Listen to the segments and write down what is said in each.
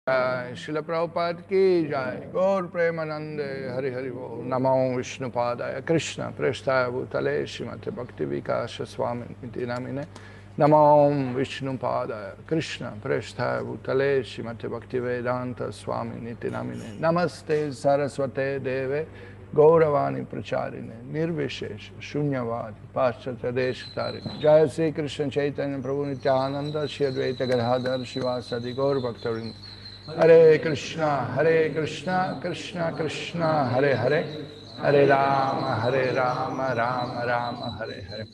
Śrīla Prabhupada ki jai, Gaur Premanande, Hari Hari Bol, Namo Vishnupadaya, Krishna, Prestaya Bhutale, Srimate Bhakti Vikasa Swami Niti Namine, Namo Vishnupadaya, Krishna, Prestaya Bhutale, Srimate Bhakti Vedanta Swami Niti Namine, Namaste Saraswate Deve, Gauravani Pracharine, Nirvishesh, Shunyavadi, Paschatya Deshatari, Jaya Sri Krishna Chaitanya Prabhu Nityananda, Shri Advaita Gadadhar Shivasadi Gaur Bhaktavinda. Hare Krishna, Krishna Krishna, Hare Hare, Hare Rama, Rama Rama, Hare Hare.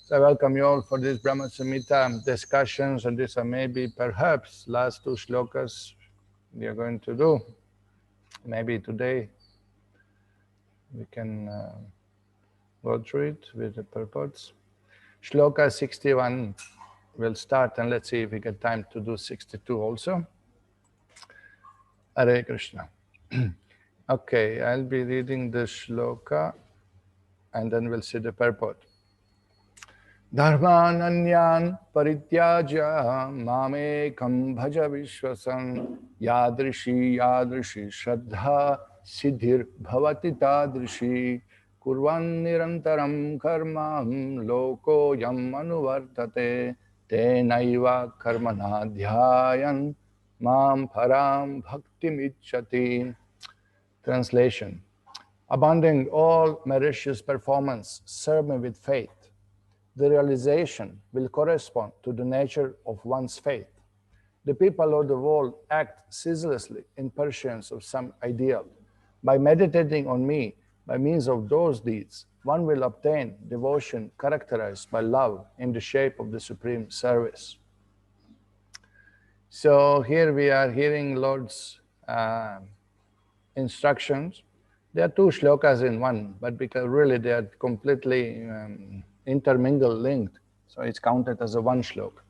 So I welcome you all for this Brahma-saṁhitā discussions, and these are maybe perhaps last two shlokas we are going to do. Maybe today we can go through it with the purports. Shloka 61 will start, and let's see if we get time to do 62 also. Hare Krishna. Okay, I'll be reading the shloka and then we'll see the purport. Dharmananyan parityaja mamekam bhaja vishwasam yadrishi shraddha siddhir bhavati tadrishi kurvan nirantaram karmam loko yam anuvartate tenaiva karmana dhyayan mam param bhaktim icchati. Translation. Abandoning all meritorious performance, serve me with faith. The realization will correspond to the nature of one's faith. The people of the world act ceaselessly in pursuance of some ideal. By meditating on me, by means of those deeds, one will obtain devotion characterized by love in the shape of the supreme service. So here we are hearing Lord's instructions. There are two shlokas in one, but because really they are completely intermingled, linked, so it's counted as a one shloka.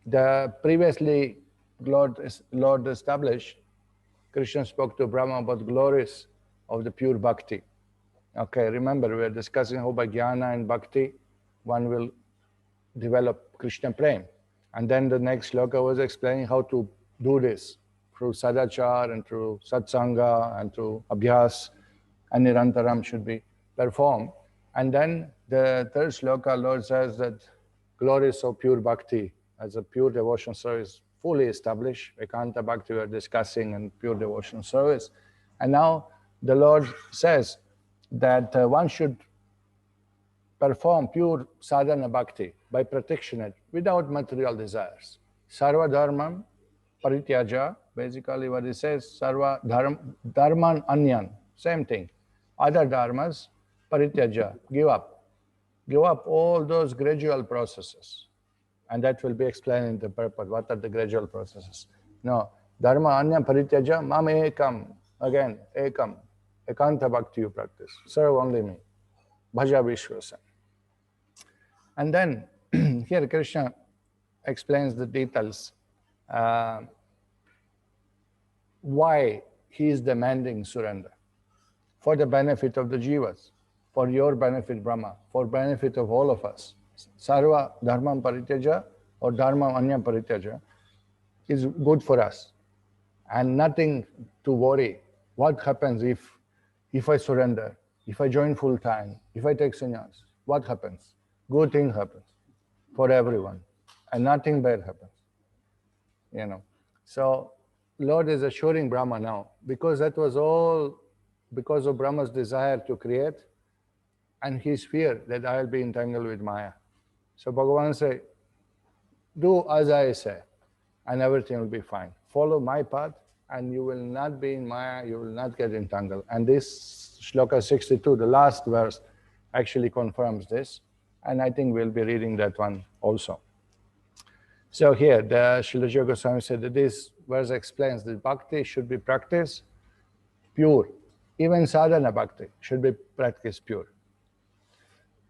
The previously Lord established, Krishna spoke to Brahma about glories of the pure bhakti. Okay, remember we were discussing how by jnana and bhakti one will develop Krishna prema. And then the next shloka was explaining how to do this through sadachar and through satsanga and through abhyas, and nirantaram should be performed. And then the third shloka, Lord says that glories of pure bhakti as a pure devotion service fully established. Ekanta bhakti we are discussing and pure devotion service. And now the Lord says that one should perform pure sadhana bhakti by practicing without material desires. Sarva dharmam parityaja, basically what it says, sarva dharman anyan, same thing. Other dharmas, parityaja, give up. Give up all those gradual processes. And that will be explained in the purport. What are the gradual processes? No, dharma anyan parityaja, mam ekam. Again, ekam. Ekanta bhakti you practice. Serve only me. Bhaja vishwasam. And then here Krishna explains the details. Why he is demanding surrender. For the benefit of the Jivas, for your benefit Brahma, for benefit of all of us. Sarva dharmam parityaja or dharmam anyam parityaja is good for us. And nothing to worry. What happens if I surrender, if I join full time, if I take sannyas, what happens? Good thing happens for everyone. And nothing bad happens. You know. So Lord is assuring Brahma now, because that was all because of Brahma's desire to create and his fear that I will be entangled with Maya. So Bhagavan said, do as I say and everything will be fine. Follow my path and you will not be in Maya, you will not get entangled. And this shloka 62, the last verse, actually confirms this. And I think we'll be reading that one also. So here, the Srila Jiva Goswami said that this verse explains that bhakti should be practiced pure. Even sadhana bhakti should be practiced pure.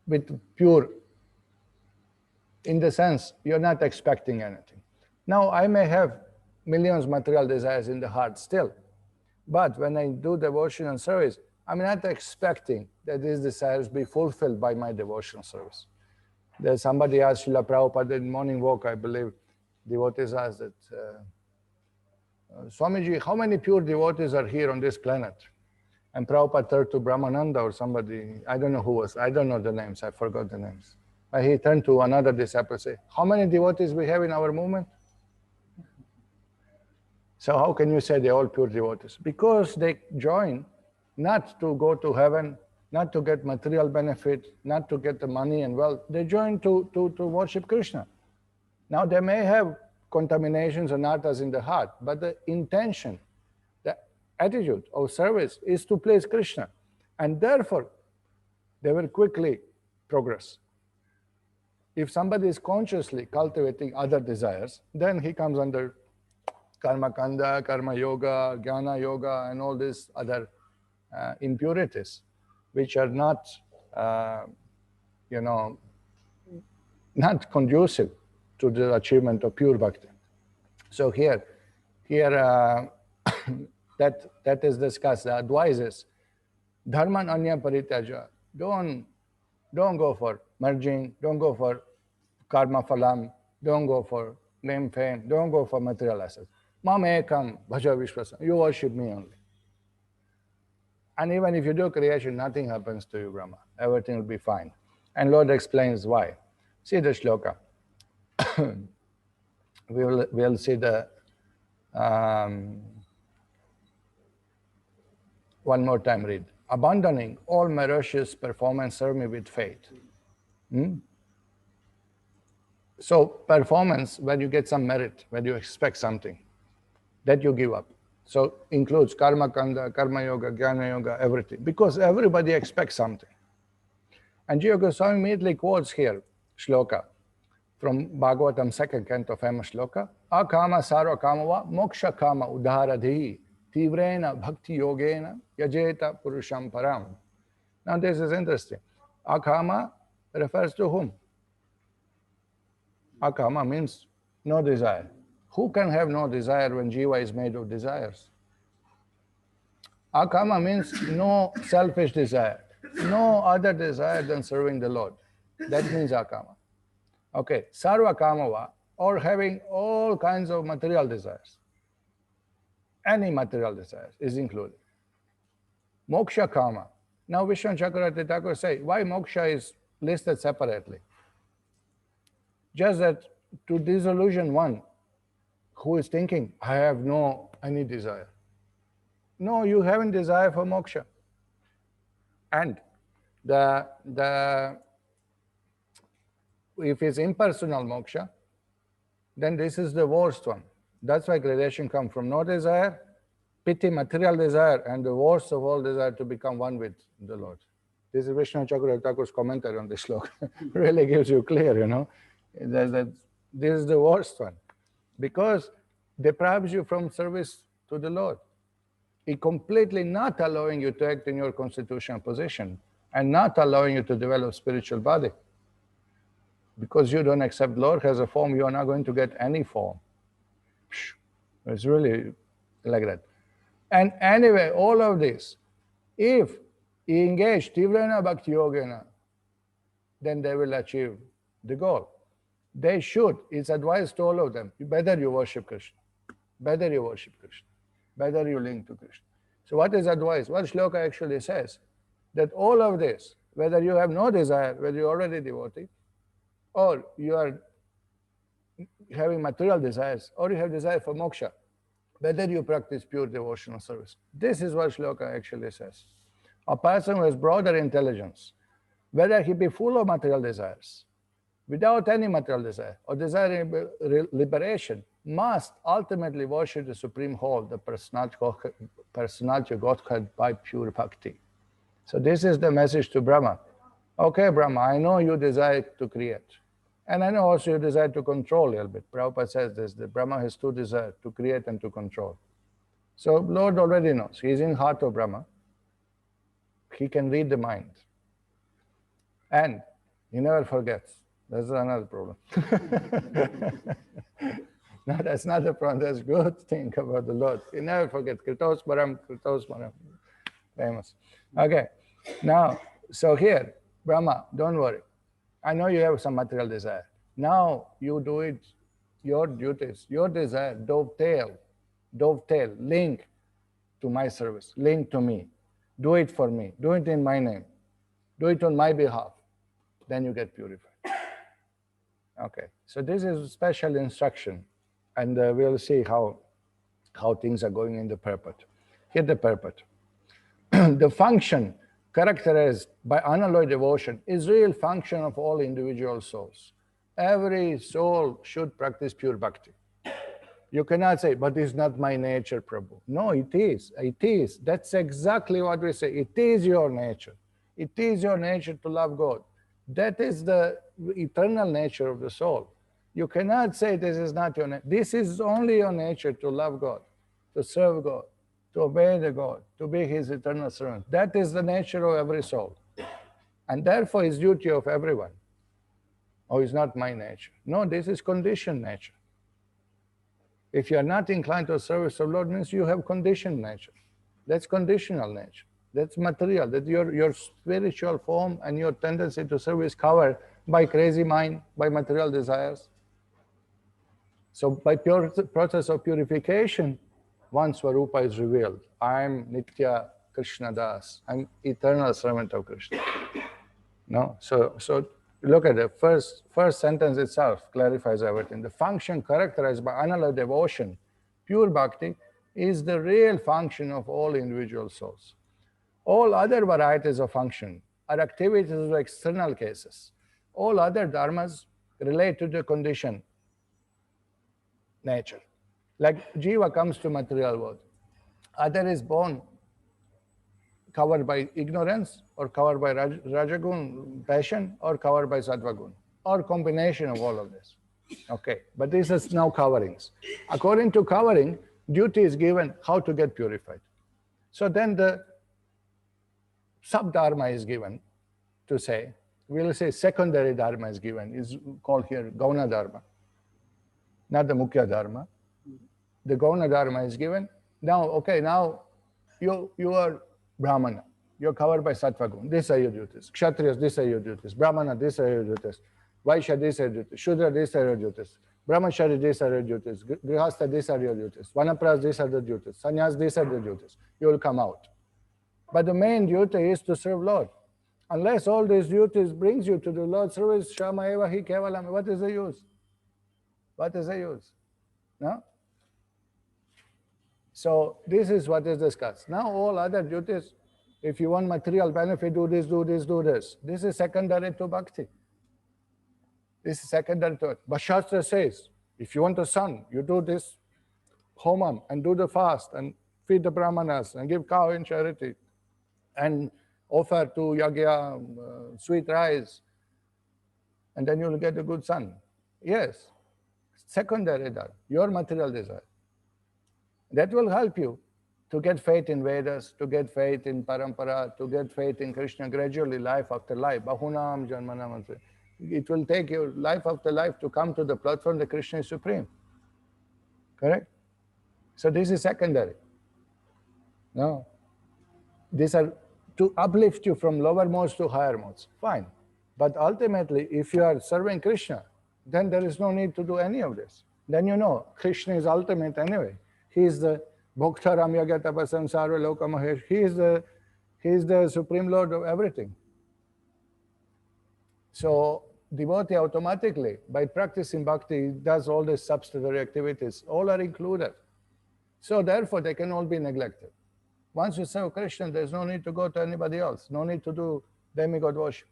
With pure, in the sense, you're not expecting anything. Now, I may have millions of material desires in the heart still, but when I do devotion and service, I'm not expecting that these desires be fulfilled by my devotional service. There's somebody asked Srila Prabhupada in morning walk, I believe, devotees ask that, Swamiji, how many pure devotees are here on this planet? And Prabhupada turned to Brahmananda or somebody, I don't know who was, I don't know the names, I forgot the names. But he turned to another disciple and said, how many devotees we have in our movement? So how can you say they're all pure devotees? Because they join not to go to heaven, not to get material benefit, not to get the money and wealth. They join to worship Krishna. Now they may have contaminations and nartas in the heart, but the intention, the attitude of service is to please Krishna. And therefore, they will quickly progress. If somebody is consciously cultivating other desires, then he comes under karma kanda, karma yoga, jnana yoga, and all these other impurities, which are not, not conducive to the achievement of pure bhakti. So here, that is discussed. The advice is, dharman anya parityaja. Don't go for merging. Don't go for karma phalam. Don't go for name, fame. Don't go for material assets. Mam ekam bhaja vishwasam. You worship me only. And even if you do creation, nothing happens to you, Brahma. Everything will be fine. And Lord explains why. See the shloka. We'll see the one more time read. Abandoning all meritorious performance, serve me with faith. So performance, when you get some merit, when you expect something, that you give up. So includes karma kanda, karma yoga, jnana yoga, everything. Because everybody expects something. And Jiva Goswami immediately quotes here, shloka, from Bhagavatam 2nd canto, famous shloka. Akama sarva kamava moksha kama udharadhi tivrena bhakti yogena yajeta purusham param. Now this is interesting. Akama refers to whom? Akama means no desire. Who can have no desire when Jiva is made of desires? Akama means no selfish desire, no other desire than serving the Lord. That means akama. Okay, sarva kamava, or having all kinds of material desires. Any material desires is included. Moksha kama. Now Vishnu Chakravarti Thakur say, why moksha is listed separately? Just that to disillusion one who is thinking, I have no any desire. No, you haven't desire for moksha. And if it's impersonal moksha, then this is the worst one. That's why gradation comes from no desire, pity, material desire, and the worst of all desire to become one with the Lord. This is Vishnu Chakravarti Thakur's commentary on this sloka. Really gives you clear, that this is the worst one. Because deprives you from service to the Lord. It completely not allowing you to act in your constitutional position and not allowing you to develop spiritual body. Because you don't accept Lord as a form, you are not going to get any form. It's really like that. And anyway, all of this, if you engage Tivrena Bhakti Yogena, then they will achieve the goal. They should, it's advised to all of them, better you worship Krishna. Better you worship Krishna. Better you link to Krishna. So what is advice? What shloka actually says? That all of this, whether you have no desire, whether you're already devotee, or you are having material desires, or you have desire for moksha, whether you practice pure devotional service. This is what shloka actually says. A person who has broader intelligence, whether he be full of material desires, without any material desire, or desiring liberation, must ultimately worship the Supreme Whole, the personality of Godhead by pure bhakti. So this is the message to Brahma. Okay, Brahma, I know you desire to create. And I know also you desire to control a little bit. Prabhupada says this, that Brahma has two desires, to create and to control. So Lord already knows. He's in heart of Brahma. He can read the mind. And he never forgets. That's another problem. No, that's not the problem. That's good thing about the Lord. He never forgets. Kritos Param, Kritos Param. Famous. Okay. Now, so here, Brahma, don't worry. I know you have some material desire. Now you do it your duties, your desire, dovetail, link to my service, link to me. Do it for me, do it in my name, do it on my behalf. Then you get purified. Okay, so this is a special instruction, and we'll see how things are going in the purport. Here the purport. The function characterized by unalloyed devotion is real function of all individual souls. Every soul should practice pure bhakti. You cannot say, but it's not my nature, Prabhu. No, it is. It is. That's exactly what we say. It is your nature. It is your nature to love God. That is the eternal nature of the soul. You cannot say this is not your nature. This is only your nature to love God, to serve God, to obey the God, to be His eternal servant. That is the nature of every soul. And therefore it's duty of everyone. Oh, it's not my nature. No, this is conditioned nature. If you are not inclined to service of Lord, means you have conditioned nature. That's conditional nature. That's material. That your spiritual form and your tendency to serve is covered by crazy mind, by material desires. So by pure process of purification, one Swarupa is revealed. I am Nitya Krishna Das. I'm eternal servant of Krishna. No, so look at the first sentence itself clarifies everything. The function characterized by unalloyed devotion, pure bhakti, is the real function of all individual souls. All other varieties of function are activities of external cases. All other dharmas relate to the condition nature. Like Jiva comes to material world. Either is born covered by ignorance, or covered by Rajagun, passion, or covered by Sattvagun, or combination of all of this. Okay, but this is now coverings. According to covering, duty is given how to get purified. So then the sub-dharma is given to say, we'll say secondary dharma is given, is called here Gauna dharma, not the Mukhya dharma. The Gauna dharma is given. Now, okay, now you are Brahmana, you're covered by Sattva Gun. These are your duties. Kshatriyas, these are your duties. Brahmana, these are your duties. Vaishya, these are your duties. Shudra, these are your duties. Brahmachari, these are your duties. Grihastha, these are your duties. Vanapras, these are the duties. Sannyas, these are the duties. You will come out. But the main duty is to serve Lord. Unless all these duties brings you to the Lord's service, Shama eva hi kevalam, what is the use? What is the use? No? So this is what is discussed. Now all other duties, if you want material benefit, do this, do this, do this. This is secondary to bhakti. This is secondary to it. But Shastra says, if you want a son, you do this homam and do the fast and feed the brahmanas and give cow in charity and offer to yagya sweet rice, and then you will get a good son. Yes, secondary dharma, your material desire. That will help you to get faith in Vedas, to get faith in Parampara, to get faith in Krishna gradually, life after life. Bahunam Janmanam. It will take you life after life to come to the platform that Krishna is supreme. Correct? So this is secondary. No. These are to uplift you from lower modes to higher modes. Fine. But ultimately, if you are serving Krishna, then there is no need to do any of this. Then you know, Krishna is ultimate anyway. He is the Bhokta Ramyaga Tapasam Sarva Loka Mahesh. He is the Supreme Lord of everything. So devotee automatically, by practicing bhakti, does all these subsidiary activities. All are included. So therefore, they can all be neglected. Once you serve Krishna, there's no need to go to anybody else. No need to do demigod worship.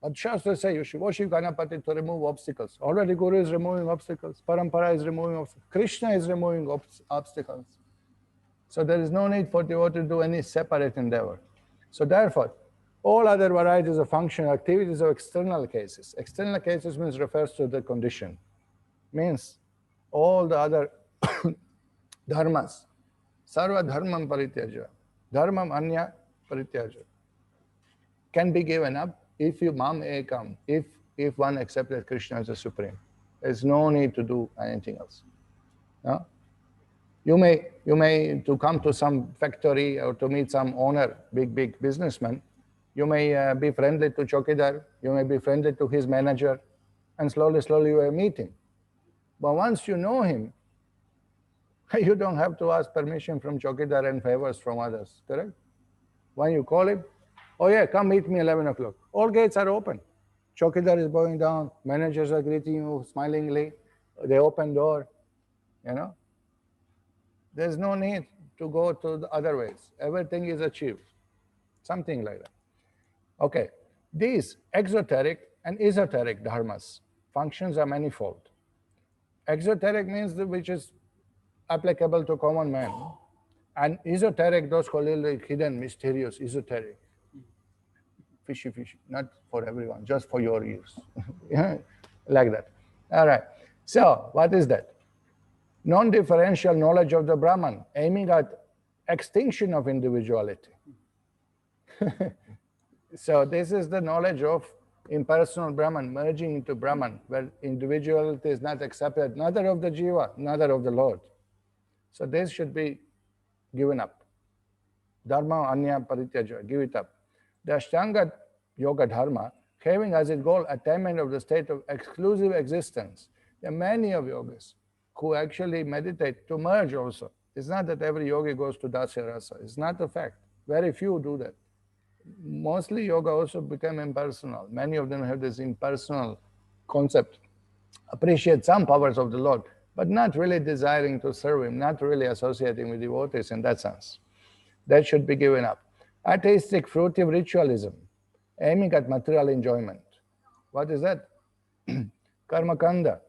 But Shastra say you should worship Ganapati to remove obstacles. Already Guru is removing obstacles. Parampara is removing obstacles. Krishna is removing obstacles. So there is no need for devotee to do any separate endeavor. So therefore, all other varieties of functional activities are external cases. External cases means refers to the condition. Means all the other dharmas. Sarva dharmam parityaja. Dharmam anya parityaja. Can be given up if you mam ekam, if one accepts that Krishna is the supreme. There's no need to do anything else. No? You may to come to some factory or to meet some owner, big businessman, you may be friendly to Chokidar, you may be friendly to his manager, and slowly you are meeting. But once you know him, you don't have to ask permission from Chokidar and favors from others, correct? When you call him, oh yeah, come meet me 11 o'clock. All gates are open. Chokidar is bowing down, managers are greeting you smilingly, they open door, you know. There's no need to go to the other ways. Everything is achieved. Something like that. Okay, these exoteric and esoteric dharmas functions are manifold. Exoteric means which is applicable to common man, and esoteric, those called like hidden, mysterious, esoteric, fishy, not for everyone, just for your use. Like that. All right. So, what is that? Non-differential knowledge of the Brahman, aiming at extinction of individuality. So this is the knowledge of impersonal Brahman, merging into Brahman, where individuality is not accepted, neither of the Jiva, neither of the Lord. So this should be given up. Dharma anya parityaja, give it up. The Ashtanga Yoga Dharma, having as its goal attainment of the state of exclusive existence. There are many of yogas who actually meditate to merge also. It's not that every yogi goes to Dasya Rasa. It's not a fact. Very few do that. Mostly yoga also become impersonal. Many of them have this impersonal concept, appreciate some powers of the Lord, but not really desiring to serve him, not really associating with devotees in that sense. That should be given up. Atheistic fruitive ritualism, aiming at material enjoyment. What is that? Karma kanda,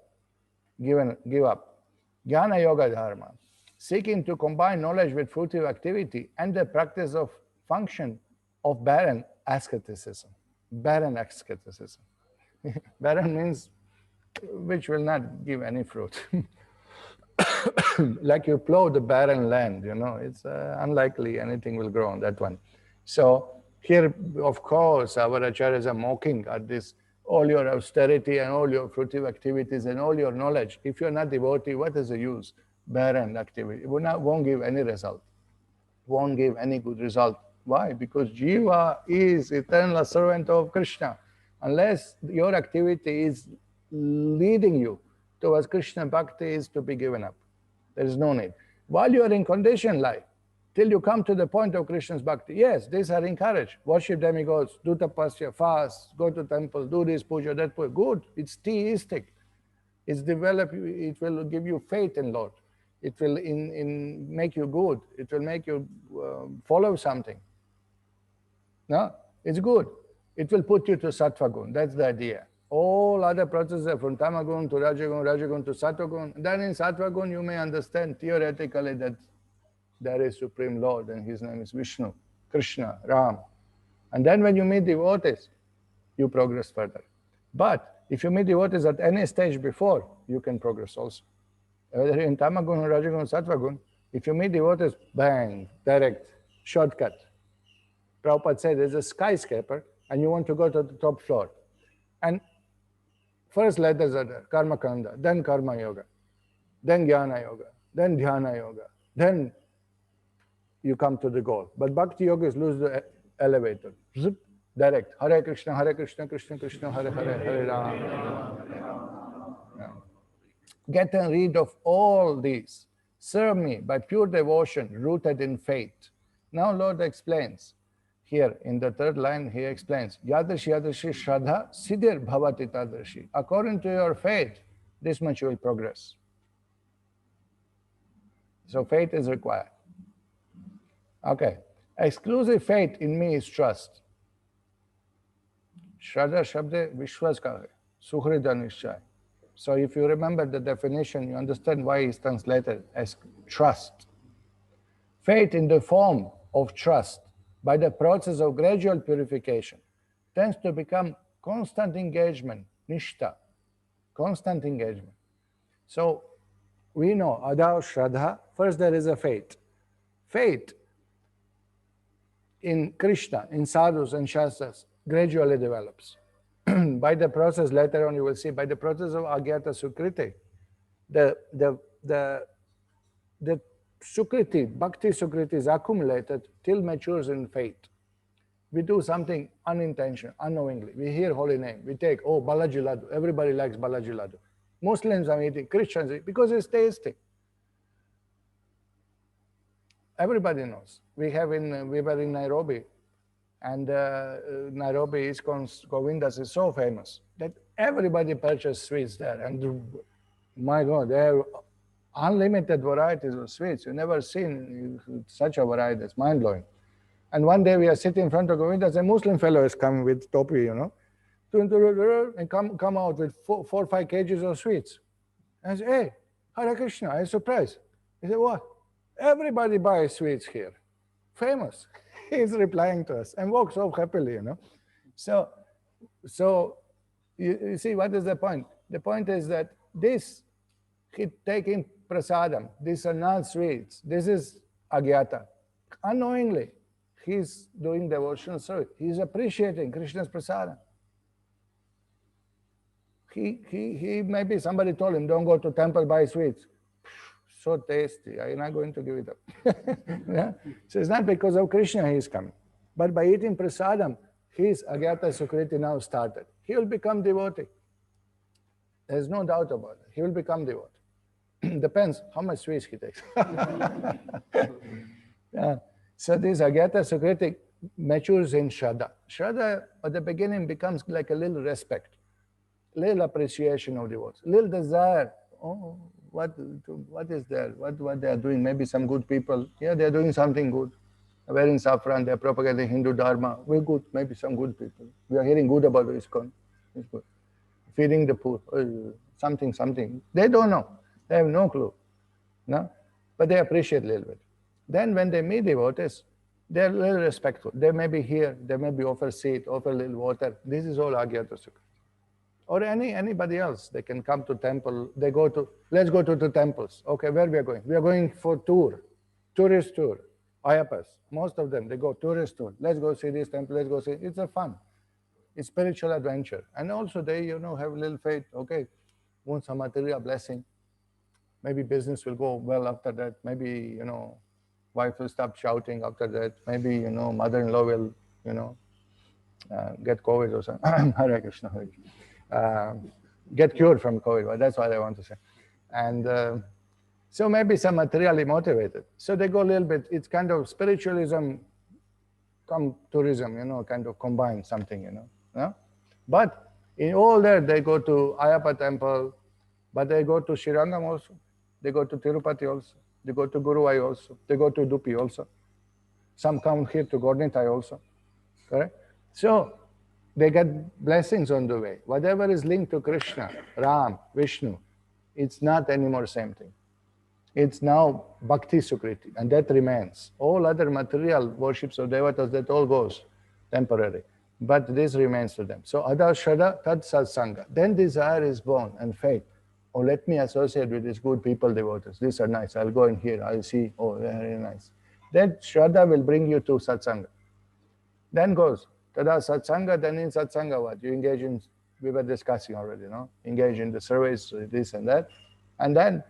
give up. Jnana yoga dharma, seeking to combine knowledge with fruitive activity and the practice of function of barren asceticism. Barren asceticism. Barren means which will not give any fruit. Like you plow the barren land, you know, it's unlikely anything will grow on that one. So here, of course, our acharyas are mocking at this, all your austerity and all your fruitive activities and all your knowledge. If you're not devotee, what is the use? Barren activity. It won't give any result. Won't give any good result. Why? Because Jiva is eternal servant of Krishna. Unless your activity is leading you towards Krishna bhakti, is to be given up. There is no need. While you are in conditioned life, till you come to the point of Krishna's bhakti, yes, these are encouraged. Worship demigods, do tapasya, fast, go to temple, do this puja, that puja. Good. It's theistic. It's develop. It will give you faith in Lord. It will make you good. It will make you follow something. No, it's good. It will put you to sattva gun. That's the idea. All other processes from tamagun to rajagun, rajagun to sattva gun. Then in sattva gun you may understand theoretically that there is Supreme Lord and his name is Vishnu, Krishna, Ram. And then when you meet devotees, you progress further. But if you meet devotees at any stage before, you can progress also. Whether in tamagun, rajagun, sattva gun, if you meet devotees, bang, direct, shortcut. Prabhupada said there's a skyscraper and you want to go to the top floor. And first letters are there, karma kanda, then karma yoga, then jnana yoga, then dhyana yoga, then you come to the goal. But bhakti yogis lose the elevator. Zip, direct. Hare Krishna, Krishna Krishna, Hare Hare, Hare Rama. Yeah. Get rid of all these. Serve me by pure devotion, rooted in faith. Now Lord explains. Here in the third line, he explains, Yadrashi Yadrashi Shraddha Siddhir Bhavati Tadrashi. According to your faith, this much you will progress. So faith is required. Okay. Exclusive faith in me is trust. Shraddha Shabde Vishwas Kahe, Suhrida Nishchay. So if you remember the definition, you understand why it's translated as trust. Faith in the form of trust, by the process of gradual purification, tends to become constant engagement, nishta, constant engagement. So we know, adao shraddha, first there is a faith. Faith in Krishna, in sadhus and shastras, gradually develops. By the process, later on you will see, by the process of agyata sukriti, the Sukriti, Bhakti Sukriti is accumulated till matures in faith. We do something unintentional, unknowingly. We hear holy name. We take, oh, Balaji Laddu. Everybody likes Balaji Laddu. Muslims are eating, Christians eat, because it's tasty. Everybody knows. We were in Nairobi, and Nairobi ISKCON Govindas is so famous that everybody purchases sweets there. And my God, there are unlimited varieties of sweets. You've never seen such a variety. It's mind-blowing. And one day we are sitting in front of Govindas, a Muslim fellow is coming with topi, you know, and come out with 4 or 5 kgs of sweets. And I say, hey, Hare Krishna, I'm surprised. He said, what? Everybody buys sweets here. Famous. He's replying to us and walks off happily, you know. So you see, what is the point? The point is that this, taking prasadam, these are not sweets. This is agyata. Unknowingly, he's doing devotional service. He's appreciating Krishna's prasadam. He maybe somebody told him, don't go to temple, buy sweets. So tasty, I'm not going to give it up. Yeah? So it's not because of Krishna he is coming. But by eating prasadam, his agyata sukriti now started. He will become devotee. There's no doubt about it. He will become devotee. Depends how much sweets he takes. Yeah. So this agyata sukriti matures in Shraddha. Shraddha at the beginning becomes like a little respect, little appreciation of devotees, little desire. Oh, what is there? What they are doing? Maybe some good people. Yeah, they are doing something good. Wearing saffron, they are propagating Hindu dharma. We're good. Maybe some good people. We are hearing good about ISKCON. It's good. Feeding the poor. Something. They don't know. They have no clue. No? But they appreciate a little bit. Then when they meet devotees, they're a little respectful. They may be here. They may be offer seat, offer a little water. This is all agyata sukha. Or anybody else, they can come to temple. Let's go to the temples. Okay, where we are going? We are going for tourist tour. Ayapas, most of them, they go tourist tour. Let's go see this temple, let's go see. It's a fun. It's spiritual adventure. And also they, have a little faith. Okay, want some material blessing. Maybe business will go well after that. Maybe, wife will stop shouting after that. Maybe, mother-in-law will, get COVID or something. Hare Krishna, Hare Krishna. Get cured from COVID. That's what I want to say. And so maybe some materially motivated. So they go a little bit, it's kind of spiritualism, come tourism, kind of combine something, But in all that, they go to Ayappa temple, but they go to Srirangam also. They go to Tirupati also. They go to Guruvai also. They go to Udupi also. Some come here to Gornitai also. Correct? So they get blessings on the way. Whatever is linked to Krishna, Ram, Vishnu, it's not anymore same thing. It's now bhakti sukriti, and that remains. All other material worships of devatas, that all goes temporary. But this remains to them. So ada shraddha tad satsanga. Then desire is born and faith. Oh, let me associate with these good people, devotees. These are nice. I'll go in here. I'll see. Oh, very nice. Then shraddha will bring you to satsanga. Then goes tada satsanga. Then in satsanga what? You engage in, we were discussing already, engage in the service, this and that. And then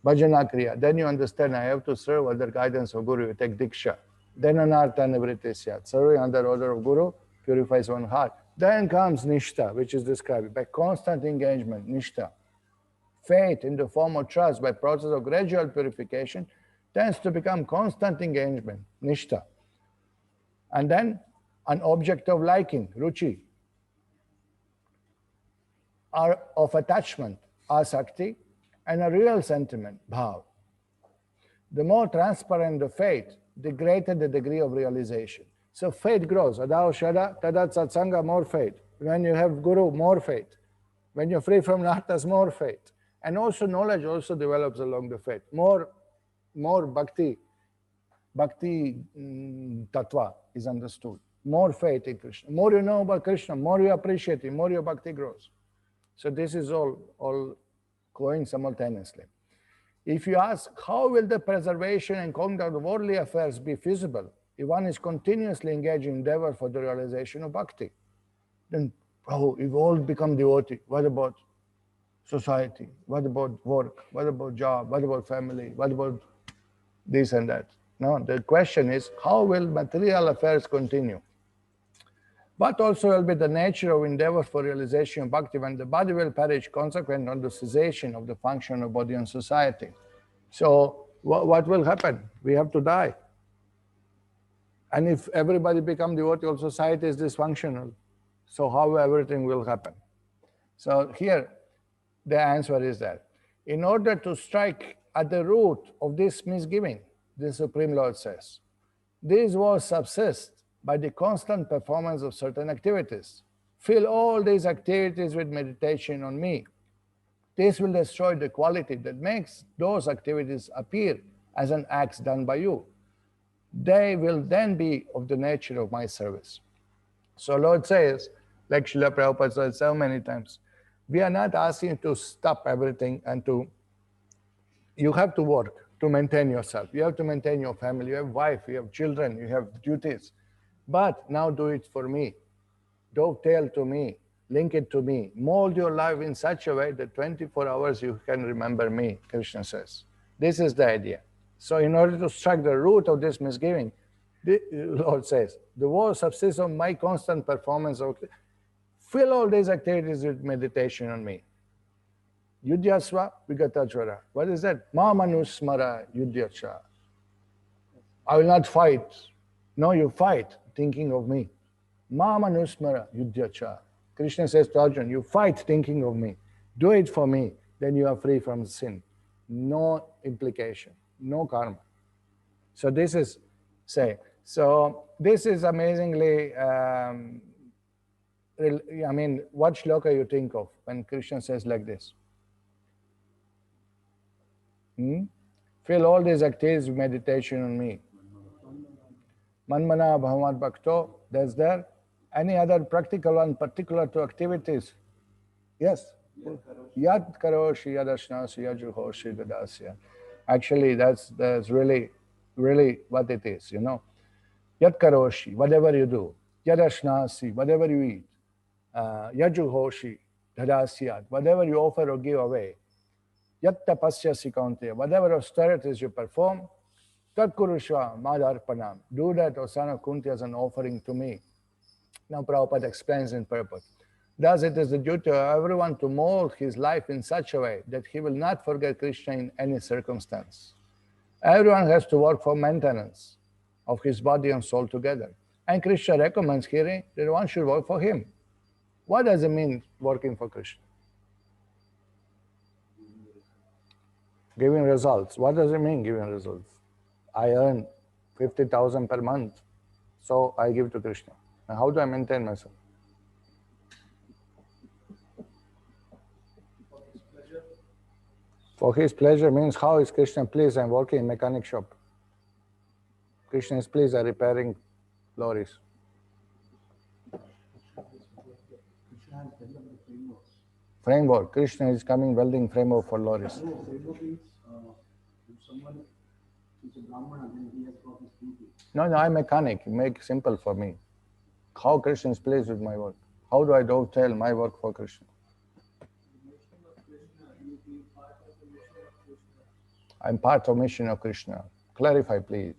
bhajana kriya. Then you understand I have to serve under guidance of Guru. You take diksha. Then anartha nivritti syat. Serving under order of Guru purifies one heart. Then comes nishtha, which is described by constant engagement, nishtha. Faith in the form of trust by process of gradual purification tends to become constant engagement, nishtha. And then an object of liking, ruchi, or of attachment, asakti, and a real sentiment, bhav. The more transparent the faith, the greater the degree of realization. So faith grows. Adao shada, tadat satsanga, more faith. When you have guru, more faith. When you're free from nartas, more faith. And also knowledge also develops along the faith. More bhakti tattva is understood. More faith in Krishna. More you know about Krishna, more you appreciate him, more your bhakti grows. So this is all going simultaneously. If you ask, how will the preservation and conduct of worldly affairs be feasible if one is continuously engaged in endeavor for the realization of bhakti? Then, if all become devotee, what about society? What about work? What about job? What about family? What about this and that? No, the question is, how will material affairs continue? but also will be the nature of endeavor for realization of bhakti when the body will perish consequent on the cessation of the function of body and society. So what will happen? We have to die. And if everybody become devotee, all society is dysfunctional. So how everything will happen? So here, the answer is that in order to strike at the root of this misgiving, the Supreme Lord says, these woes subsist by the constant performance of certain activities. Fill all these activities with meditation on me. This will destroy the quality that makes those activities appear as an act done by you. They will then be of the nature of my service. So Lord says, like Srila Prabhupada said so many times, we are not asking you to stop everything and you have to work to maintain yourself. You have to maintain your family. You have wife, you have children, you have duties. But now do it for me. Dovetail to me, link it to me. Mold your life in such a way that 24 hours you can remember me, Krishna says. This is the idea. So in order to strike the root of this misgiving, the Lord says, the woe subsists on my constant performance of, fill all these activities with meditation on me. Yudhyasva vigatachvara. What is that? Ma manusmara yudhyacha. I will not fight. No, you fight thinking of me. Ma manusmara yudhyacha. Krishna says to Arjuna, you fight thinking of me. Do it for me, then you are free from sin. No implication, no karma. So this is, this is amazingly, what shloka you think of when Krishna says like this? Fill all these activities with meditation on me. Manmana bhavamat bhakto, that's there. Any other practical one particular to activities? Yes. Yad karoshi yadashnasi yajuhoshi dadasya. Actually, that's really what it is, you know. Yad karoshi, whatever you do. Yadashnasi, whatever you eat. Yajuhoshi dadasya, whatever you offer or give away. Yat tapasyasi kaunteya, whatever austerities you perform. Tat kurushva madarpanam. Do that, O son of Kunti, as an offering to me. Now Prabhupada explains in purport. Thus it is the duty of everyone to mold his life in such a way that he will not forget Krishna in any circumstance. Everyone has to work for maintenance of his body and soul together. And Krishna recommends here that one should work for him. What does it mean working for Krishna? Giving results. What does it mean giving results? I earn 50,000 per month, so I give to Krishna. Now how do I maintain myself? For his pleasure means how is Krishna pleased? I'm working in mechanic shop. Krishna is pleased, I'm repairing lorries. Framework. Krishna is coming welding framework for lorries. No, I'm mechanic. Make simple for me. How Krishna is pleased with my work? How do I dovetail my work for Krishna? I'm part of mission of Krishna. Clarify, please.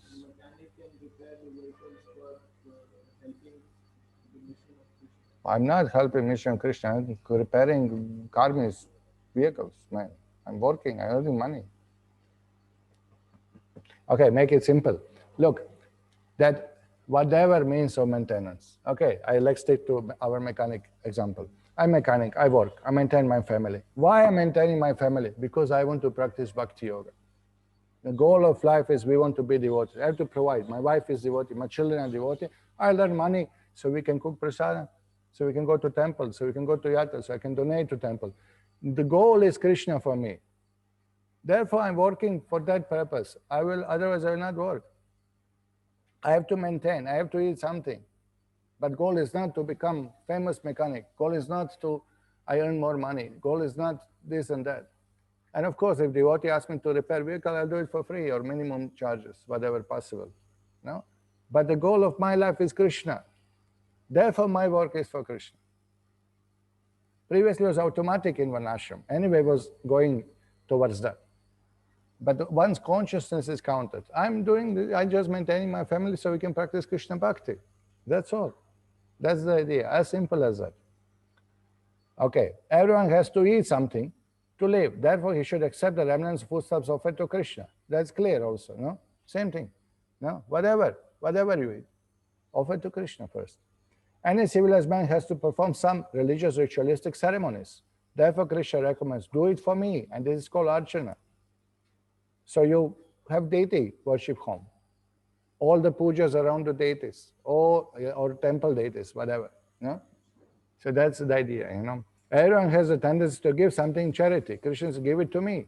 I'm not helping mission of Krishna. I'm repairing karmis, vehicles, man. I'm working, I'm earning money. Okay, make it simple. Look, that whatever means of maintenance. Okay, let's stick to our mechanic example. I'm mechanic, I work, I maintain my family. Why I'm maintaining my family? Because I want to practice bhakti yoga. The goal of life is we want to be devoted. I have to provide. My wife is devotee, my children are devotee. I earn money so we can cook prasadam, so we can go to temple, so we can go to yatra, so I can donate to temple. The goal is Krishna for me. Therefore, I'm working for that purpose. Otherwise I will not work. I have to maintain, I have to eat something. But goal is not to become famous mechanic. Goal is not to, I earn more money. Goal is not this and that. And of course, if devotee asks me to repair vehicle, I'll do it for free or minimum charges, whatever possible. No? But the goal of my life is Krishna. Therefore, my work is for Krishna. Previously, it was automatic in one ashram. Anyway, was going towards that. But once consciousness is counted, I'm just maintaining my family so we can practice Krishna Bhakti. That's all. That's the idea, as simple as that. Okay, everyone has to eat something to live. Therefore, he should accept the remnants of foodstuffs offered to Krishna. That's clear also, no? Same thing. No? Whatever you eat, offer to Krishna first. Any civilized man has to perform some religious ritualistic ceremonies. Therefore, Krishna recommends, do it for me, and this is called archana. So you have deity worship home. All the pujas around the deities, or temple deities, whatever. No? So that's the idea, Everyone has a tendency to give something charity. Krishna says, give it to me.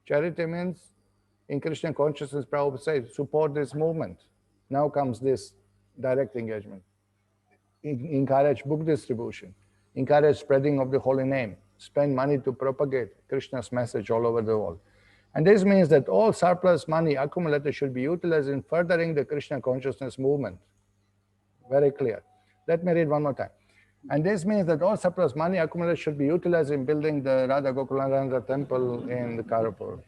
Charity means, in Krishna consciousness, Prabhupada says, support this movement. Now comes this direct engagement. Encourage book distribution. Encourage spreading of the holy name. Spend money to propagate Krishna's message all over the world. And this means that all surplus money accumulated should be utilized in furthering the Krishna consciousness movement. Very clear. Let me read one more time. And this means that all surplus money accumulated should be utilized in building the Radha Gokulananda temple in the Karapur.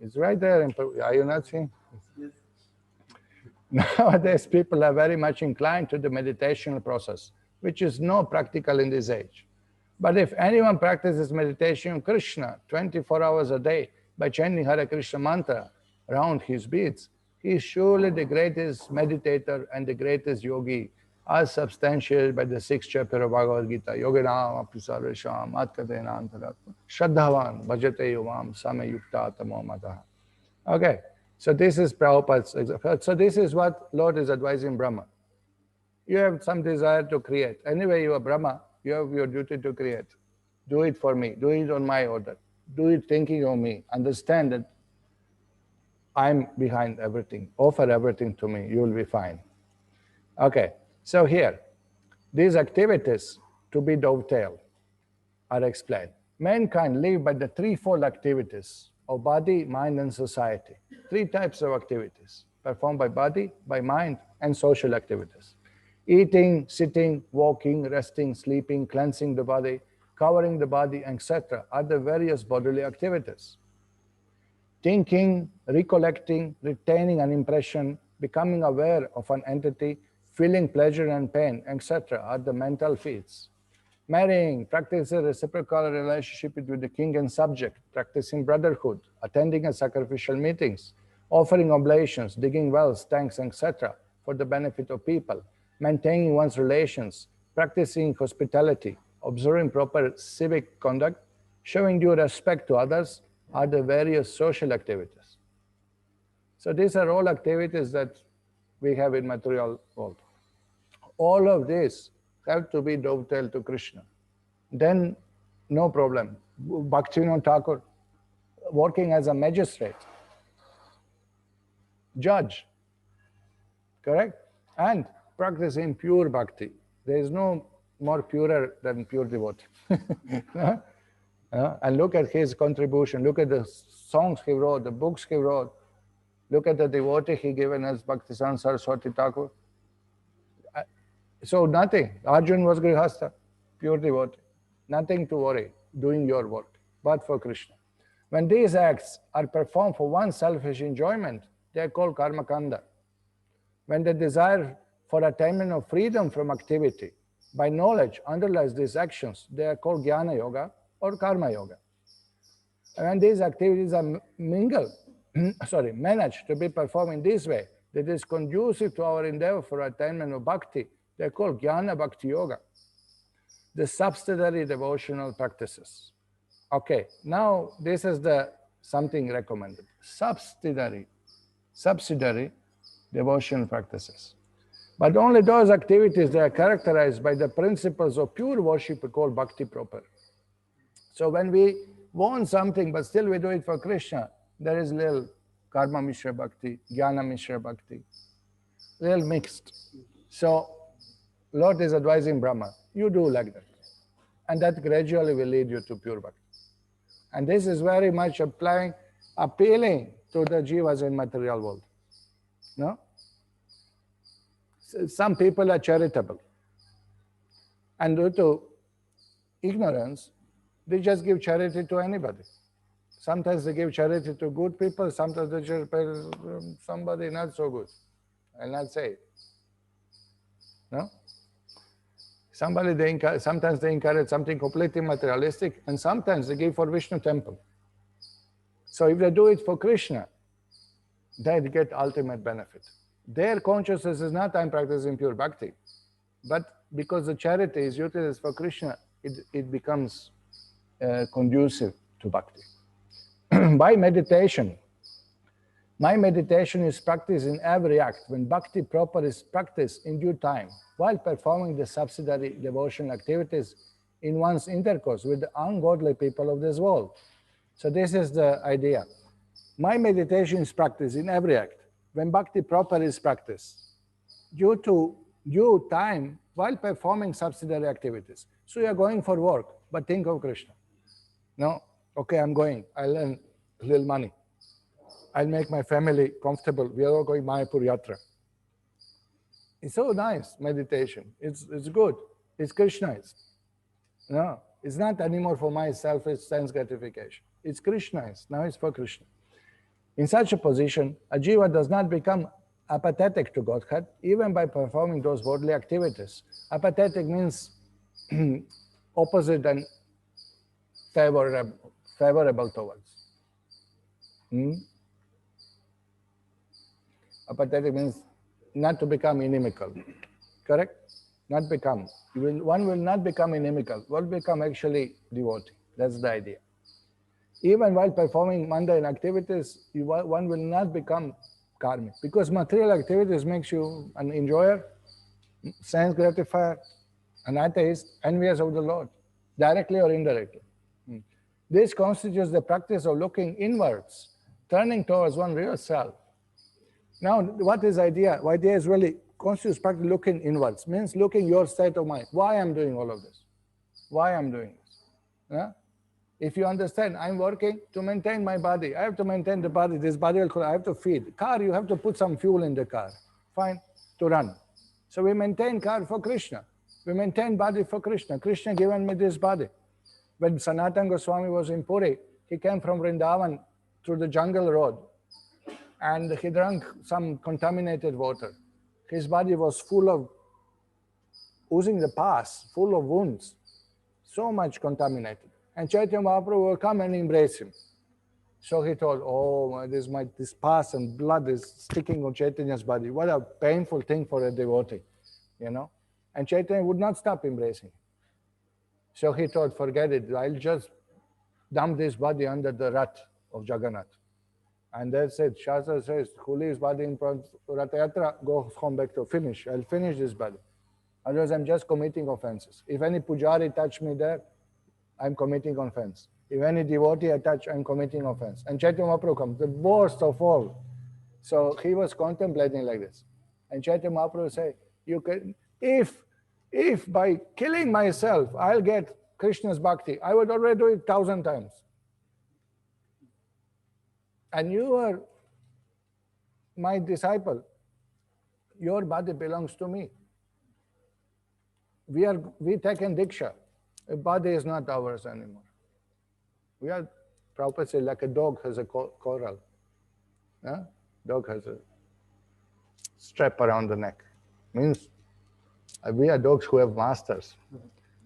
It's right there. Are you not seeing? Yes. Nowadays, people are very much inclined to the meditational process, which is not practical in this age. But if anyone practices meditation, Krishna 24 hours a day by chanting Hare Krishna mantra around his beads, he is surely the greatest meditator and the greatest yogi, as substantiated by the 6th chapter of Bhagavad Gita. Yoginam api sarvesham atkatena antaratma shraddhavan bhajate yuvam same yukta tamo mataha. Okay, so this is Prabhupada's example. So this is what Lord is advising Brahma. You have some desire to create. Anyway, you are Brahma, you have your duty to create. Do it for me. Do it on my order. Do it thinking of me. Understand that I'm behind everything. Offer everything to me. You will be fine. Okay, so here, these activities to be dovetailed are explained. Mankind live by the threefold activities of body, mind, and society. 3 types of activities performed by body, by mind, and social activities. Eating, sitting, walking, resting, sleeping, cleansing the body, covering the body, etc. are the various bodily activities. Thinking, recollecting, retaining an impression, becoming aware of an entity, feeling pleasure and pain, etc. are the mental feats. Marrying, practicing a reciprocal relationship between the king and subject, practicing brotherhood, attending sacrificial meetings, offering oblations, digging wells, tanks, etc. for the benefit of people, maintaining one's relations, practicing hospitality, observing proper civic conduct, showing due respect to others are the various social activities. So these are all activities that we have in material world. All of these have to be dovetailed to Krishna. Then no problem. Bhaktivinoda Thakur, working as a magistrate, judge, correct? And practicing pure bhakti. There is no more purer than pure devotee. And look at his contribution. Look at the songs he wrote, the books he wrote. Look at the devotee he given as Bhaktisiddhanta Saraswati Thakur. So nothing. Arjun was Grihastha, pure devotee. Nothing to worry, doing your work, but for Krishna. When these acts are performed for one's selfish enjoyment, they are called karma kanda. When the desire for attainment of freedom from activity by knowledge underlies these actions, they are called jnana yoga or karma yoga. And when these activities are managed to be performed in this way, that is conducive to our endeavor for attainment of bhakti, they are called jnana bhakti yoga, the subsidiary devotional practices. Okay, now this is the something recommended. Subsidiary devotional practices. But only those activities that are characterized by the principles of pure worship we call bhakti proper. So when we want something, but still we do it for Krishna, there is little karma mishra bhakti, jnana mishra bhakti, little mixed. So Lord is advising Brahma, you do like that. And that gradually will lead you to pure bhakti. And this is very much appealing to the jivas in material world. No? Some people are charitable. And due to ignorance, they just give charity to anybody. Sometimes they give charity to good people, sometimes they give somebody not so good. I'll not say it. No? Sometimes they encourage something completely materialistic, and sometimes they give for Vishnu temple. So if they do it for Krishna, they get ultimate benefit. Their consciousness is not, I'm practicing pure bhakti. But because the charity is utilized for Krishna, it becomes conducive to bhakti. By meditation, my meditation is practiced in every act when bhakti proper is practiced in due time, while performing the subsidiary devotional activities in one's intercourse with the ungodly people of this world. So this is the idea. My meditation is practiced in every act when bhakti proper is practiced due to due time while performing subsidiary activities. So you are going for work, but think of Krishna. No, okay, I'm going. I'll earn a little money. I'll make my family comfortable. We are all going Mayapur Yatra. It's so nice, meditation. It's good. It's Krishna's. No, it's not anymore for my selfish sense gratification. It's Krishna's. Now it's for Krishna. In such a position, a jiva does not become apathetic to Godhead, even by performing those worldly activities. Apathetic means opposite and favorable towards. Apathetic means not to become inimical. Correct? Not become. One will not become inimical. One will become actually devotee. That's the idea. Even while performing mundane activities, one will not become karmic, because material activities makes you an enjoyer, sense gratifier, an atheist, envious of the Lord, directly or indirectly. This constitutes the practice of looking inwards, turning towards one real self. Now, what is idea? The idea is really constitutes practice looking inwards, means looking your state of mind. Why I'm doing all of this? Why I'm doing this? Yeah? If you understand, I'm working to maintain my body. I have to maintain the body. This body, I have to feed. Car, you have to put some fuel in the car. Fine, to run. So we maintain car for Krishna. We maintain body for Krishna. Krishna given me this body. When Sanatana Goswami was in Puri, he came from Vrindavan through the jungle road, and he drank some contaminated water. His body was full of, oozing the pus, full of wounds, so much contaminated. And Chaitanya Mahaprabhu will come and embrace him. So he thought, oh, this pus and blood is sticking on Chaitanya's body. What a painful thing for a devotee, you know. And Chaitanya would not stop embracing him. So he thought, forget it, I'll just dump this body under the rut of Jagannath. And that's it. Shastra says, who leaves body in front of Ratha Yatra, goes home back to finish. I'll finish this body. Otherwise, I'm just committing offenses. If any pujari touch me there, I'm committing offense. If any devotee I touch, I'm committing offense. And Chaitanya Mahaprabhu comes, the worst of all. So he was contemplating like this. And Chaitanya Mahaprabhu said, you can, if by killing myself, I'll get Krishna's bhakti, I would already do it 1,000 times. And you are my disciple. Your body belongs to me. We taken diksha. The body is not ours anymore. We are, Prabhupada said, like a dog has a corral. Yeah? Dog has a strap around the neck. Means we are dogs who have masters.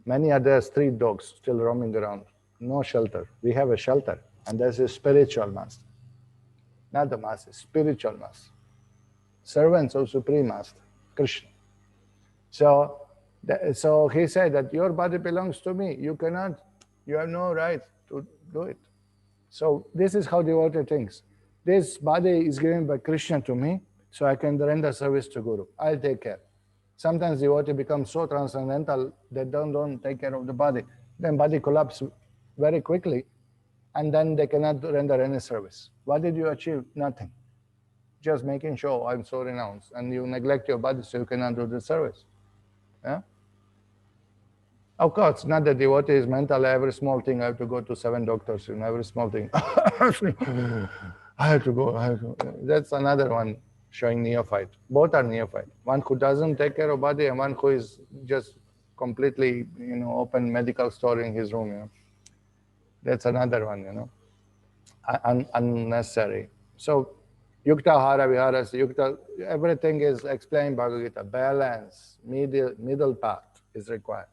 Many other street dogs still roaming around. No shelter. We have a shelter. And there's a spiritual master. Not the master, spiritual master. Servants of Supreme Master, Krishna. So he said that your body belongs to me. You have no right to do it. So this is how devotee thinks. This body is given by Krishna to me, so I can render service to Guru. I'll take care. Sometimes devotee becomes so transcendental that they don't take care of the body. Then body collapses very quickly, and then they cannot render any service. What did you achieve? Nothing. Just making sure I'm so renounced, and you neglect your body so you cannot do the service. Yeah? Of course, not the devotee is mental. Every small thing, I have to go to 7 doctors, every small thing. I have to go. That's another one showing neophyte. Both are neophyte. One who doesn't take care of body and one who is just completely, open medical store in his room. That's another one, unnecessary. So, yukta hara viharas, yukta, everything is explained Bhagavad Gita. Balance, middle path is required.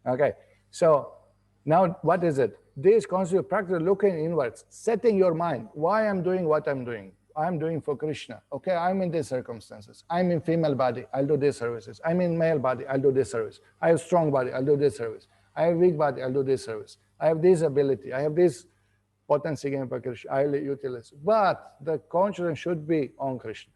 Okay, so now what is it? This constitutes practice looking inwards, setting your mind, why I'm doing what I'm doing. I'm doing for Krishna. Okay, I'm in these circumstances. I'm in female body, I'll do these services. I'm in male body, I'll do this service. I have strong body, I'll do this service. I have weak body, I'll do this service. I have this ability, I have this potency given for Krishna, I'll utilize. But the consciousness should be on Krishna.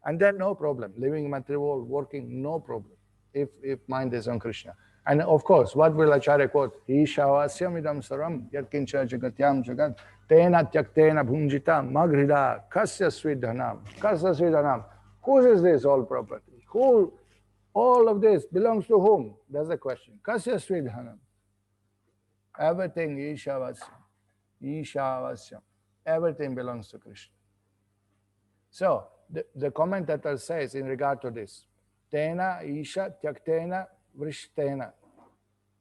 And then no problem. Living in material world, working, no problem. If mind is on Krishna. And of course, what will Acharya quote? Ishavasyam idam saram yatkincha jagatyam jagat tena tyaktena bhunjita maghrida kasya svidhanam. Kasya svidhanam. Whose is this all property? Who, all of this belongs to whom? That's the question. Kasya svidhanam. Everything Ishavasyam. Ishavasyam. Everything belongs to Krishna. So, the commentator says in regard to this, Tena Isha Tyaktena Vrishtena.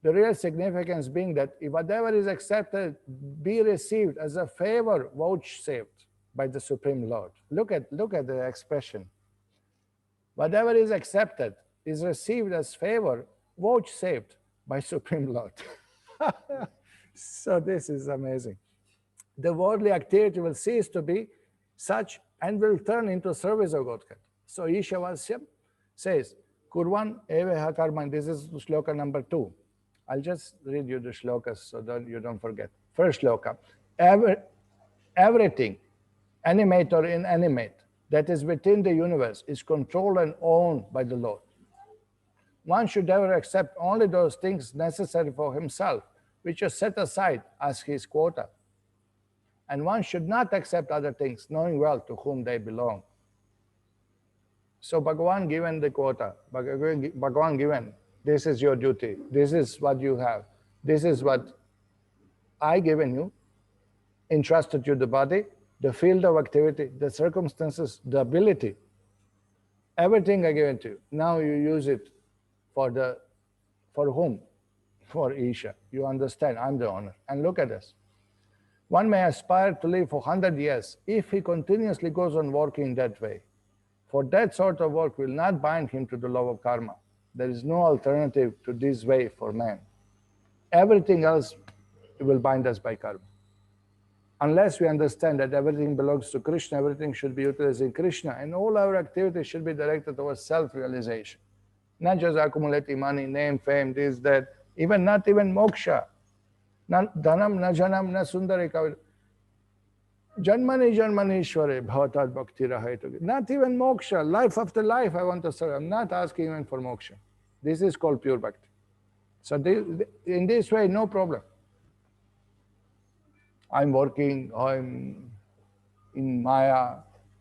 The real significance being that if whatever is accepted be received as a favor vouchsafed by the Supreme Lord. Look at the expression. Whatever is accepted is received as favor vouchsafed by Supreme Lord. So this is amazing. The worldly activity will cease to be such and will turn into service of Godhead. So Ishavasyam says, Kurvan eveha karma. This is shloka number 2. I'll just read you the shlokas so that you don't forget. First shloka. Everything, animate or inanimate, that is within the universe is controlled and owned by the Lord. One should ever accept only those things necessary for himself, which are set aside as his quota. And one should not accept other things, knowing well to whom they belong. So Bhagavan given the quota, Bhagavan given, this is your duty, this is what you have, this is what I given you, entrusted you the body, the field of activity, the circumstances, the ability, everything I given to you. Now you use it for whom? For Isha. You understand, I'm the owner. And look at this. One may aspire to live for 100 years if he continuously goes on working that way. For that sort of work will not bind him to the law of karma. There is no alternative to this way for man. Everything else will bind us by karma. Unless we understand that everything belongs to Krishna, everything should be utilized in Krishna, and all our activities should be directed towards self-realization. Not just accumulating money, name, fame, this, that, not even moksha. Na dhanam, na janam, na sundarika. Janmani Janmanishware Bhavatat Bhakti Rahayatu. Not even moksha, life after life I want to serve. I'm not asking even for moksha. This is called pure bhakti. So in this way, no problem. I'm working, I'm in Maya,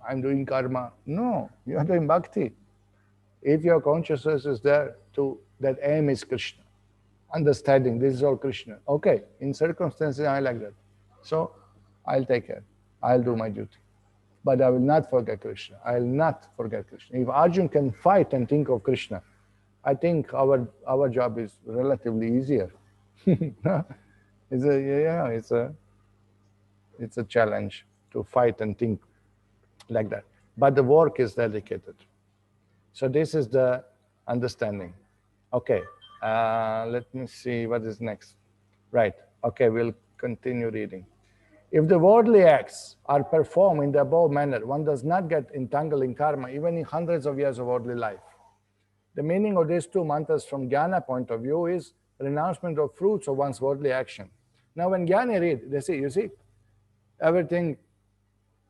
I'm doing karma. No, you are doing bhakti. If your consciousness is there, that aim is Krishna. Understanding, this is all Krishna. Okay, in circumstances I like that. So I'll take care. I'll do my duty. But I will not forget Krishna. I'll not forget Krishna. If Arjun can fight and think of Krishna, I think our job is relatively easier. It's a challenge to fight and think like that. But the work is dedicated. So this is the understanding. Okay, let me see what is next. Right, okay, we'll continue reading. If the worldly acts are performed in the above manner, one does not get entangled in karma, even in hundreds of years of worldly life. The meaning of these two mantras from Jnana point of view is renouncement of fruits of one's worldly action. Now when Jnani read, they say, you see, everything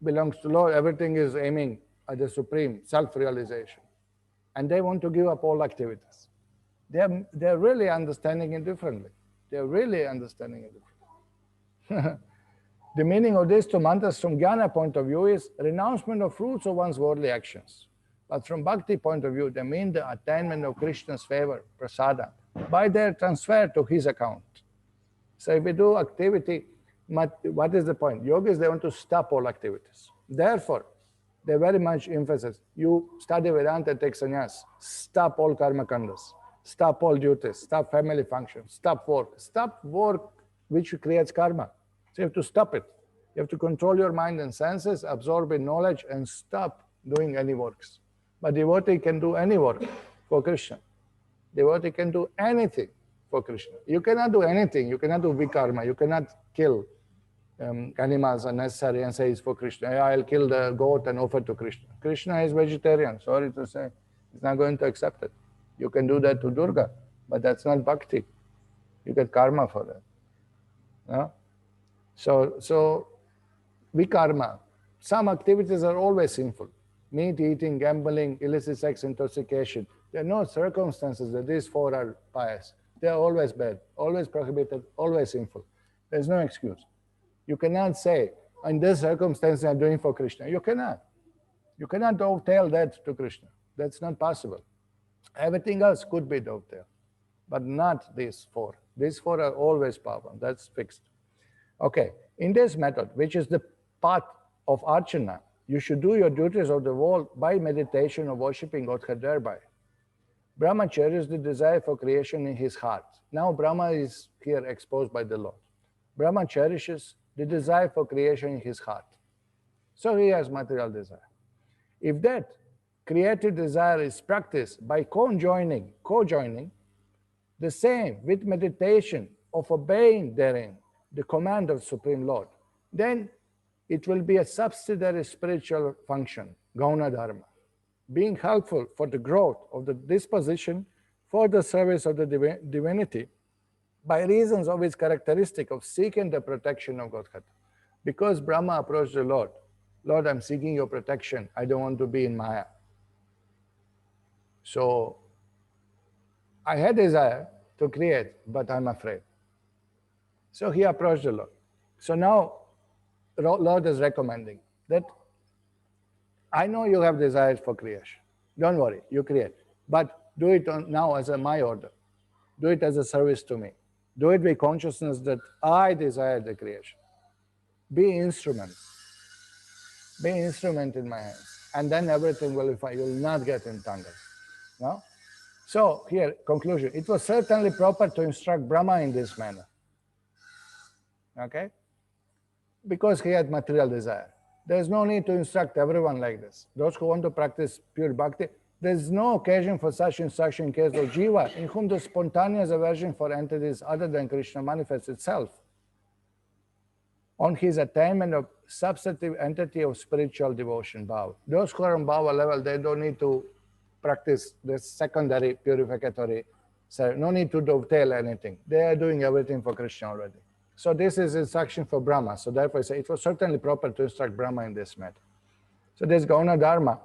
belongs to Lord, everything is aiming at the supreme self-realization. And they want to give up all activities. They're really understanding it differently. They're really understanding it differently. The meaning of these two mantras from Jnana point of view is renouncement of fruits of one's worldly actions. But from Bhakti point of view, they mean the attainment of Krishna's favor, prasada, by their transfer to his account. So if we do activity, what is the point? Yogis, they want to stop all activities. Therefore, they very much emphasize, you study Vedanta, take sannyas, stop all karma kandas, stop all duties, stop family functions, stop work which creates karma. So you have to stop it. You have to control your mind and senses, absorb in knowledge, and stop doing any works. But devotee can do any work for Krishna. Devotee can do anything for Krishna. You cannot do anything. You cannot do vikarma. You cannot kill animals unnecessary and say it's for Krishna. I'll kill the goat and offer to Krishna. Krishna is vegetarian, sorry to say. He's not going to accept it. You can do that to Durga, but that's not bhakti. You get karma for that. No? So vikarma, some activities are always sinful. Meat eating, gambling, illicit sex, intoxication. There are no circumstances that these four are pious. They are always bad, always prohibited, always sinful. There's no excuse. You cannot say, in this circumstance I'm doing for Krishna. You cannot. You cannot dovetail that to Krishna. That's not possible. Everything else could be dovetailed, but not these four. These four are always powerful. That's fixed. Okay, in this method, which is the path of Archana, you should do your duties of the world by meditation or worshipping Godhead thereby. Brahma cherishes the desire for creation in his heart. Now Brahma is here exposed by the Lord. Brahma cherishes the desire for creation in his heart. So he has material desire. If that creative desire is practiced by co-joining the same with meditation of obeying therein the command of Supreme Lord, then it will be a subsidiary spiritual function, Gauna Dharma, being helpful for the growth of the disposition for the service of the divinity by reasons of its characteristic of seeking the protection of Godhead. Because Brahma approached the Lord, Lord, I'm seeking your protection. I don't want to be in Maya. So I had desire to create, but I'm afraid. So he approached the Lord. So now Lord is recommending that I know you have desires for creation. Don't worry, you create. But do it now as my order. Do it as a service to me. Do it with consciousness that I desire the creation. Be instrument. Be instrument in my hands. And then everything will be fine. You will not get entangled. No? So here, conclusion. It was certainly proper to instruct Brahma in this manner. Okay? Because he had material desire. There's no need to instruct everyone like this. Those who want to practice pure bhakti, there's no occasion for such instruction in case of Jiva, in whom the spontaneous aversion for entities other than Krishna manifests itself on his attainment of substantive entity of spiritual devotion, bhava. Those who are on bhava level, they don't need to practice the secondary purificatory, so no need to dovetail anything. They are doing everything for Krishna already. So this is instruction for Brahma. So therefore I say it was certainly proper to instruct Brahma in this matter. So this Gauna Dharma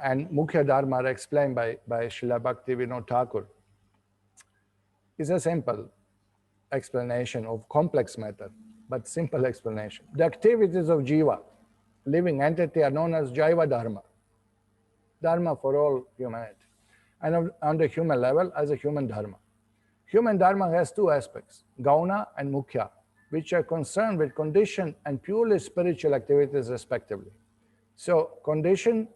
and Mukhya Dharma are explained by Srila Bhakti Vinod Thakur. It's a simple explanation of complex matter, but simple explanation. The activities of Jiva, living entity, are known as Jaiva Dharma, Dharma for all humanity, and on the human level as a human Dharma. Human Dharma has two aspects, Gauna and Mukhya, which are concerned with conditioned and purely spiritual activities respectively. So conditioned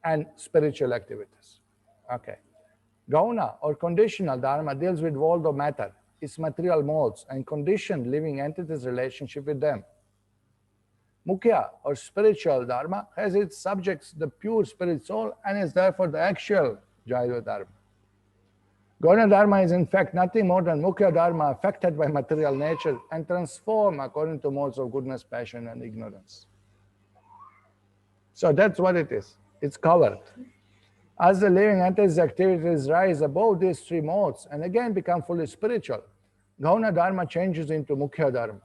and spiritual activities. Okay. Gauna or conditional Dharma deals with world of matter, its material modes, and conditioned living entities' relationship with them. Mukhya or spiritual Dharma has its subjects the pure spirit soul and is therefore the actual Jaiva Dharma. Gauna Dharma is in fact nothing more than Mukhya Dharma affected by material nature and transformed according to modes of goodness, passion, and ignorance. So that's what it is. It's covered. As the living entities' activities rise above these three modes and again become fully spiritual, Gauna Dharma changes into Mukhya Dharma.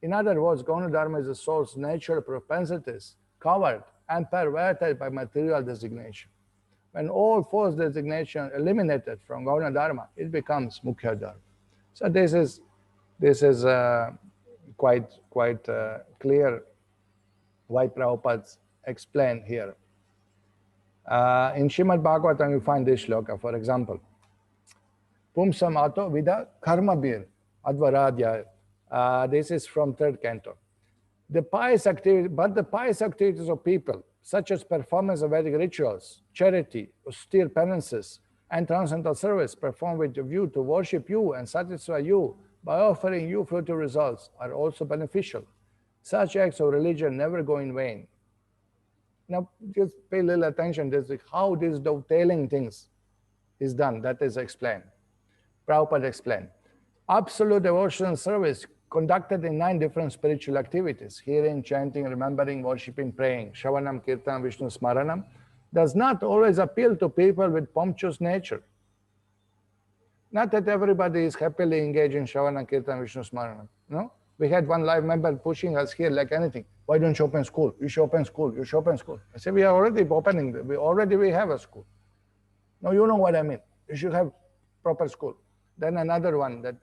In other words, Gauna Dharma is the soul's natural propensities covered and perverted by material designation. When all false designation are eliminated from Gauna Dharma, it becomes Mukhya Dharma. So this is quite clear why Prabhupada explained here. In Srimad Bhagavatam, you find this shloka, for example. Pumsam ato vida karmabir advaradya. This is from 3rd canto. The pious activities of people, such as performance of Vedic rituals, charity, austere penances, and transcendental service performed with a view to worship you and satisfy you by offering you fruitful results, are also beneficial. Such acts of religion never go in vain. Now, just pay a little attention. This is how this dovetailing things is done. That is explained. Prabhupada explained. Absolute devotional service conducted in 9 different spiritual activities, hearing, chanting, remembering, worshipping, praying, Shravanam, Kirtanam, Vishnu Smaranam, does not always appeal to people with pompous nature. Not that everybody is happily engaged in Shravanam, Kirtanam, Vishnu Smaranam. No? We had one live member pushing us here like anything. Why don't you open school? You should open school. You should open school. I said, we are already opening. We have a school. No, you know what I mean. You should have proper school. Then another one, that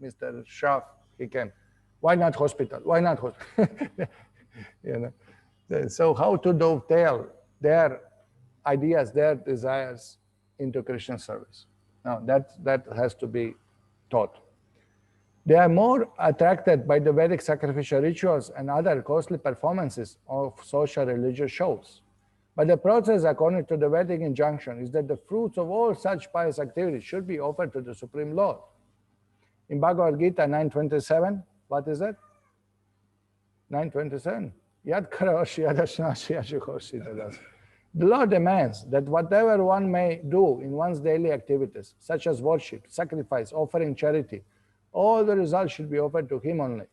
Mr. Shah, he came. Why not hospital? Why not hospital? You know. So how to dovetail their ideas, their desires into Krishna service? Now that has to be taught. They are more attracted by the Vedic sacrificial rituals and other costly performances of social religious shows. But the process, according to the Vedic injunction, is that the fruits of all such pious activities should be offered to the Supreme Lord. In Bhagavad Gita 9.27, what is that? 9.27. Yad karaoshi yadashnashi yashukoshi. The Lord demands that whatever one may do in one's daily activities, such as worship, sacrifice, offering charity, all the results should be offered to Him only.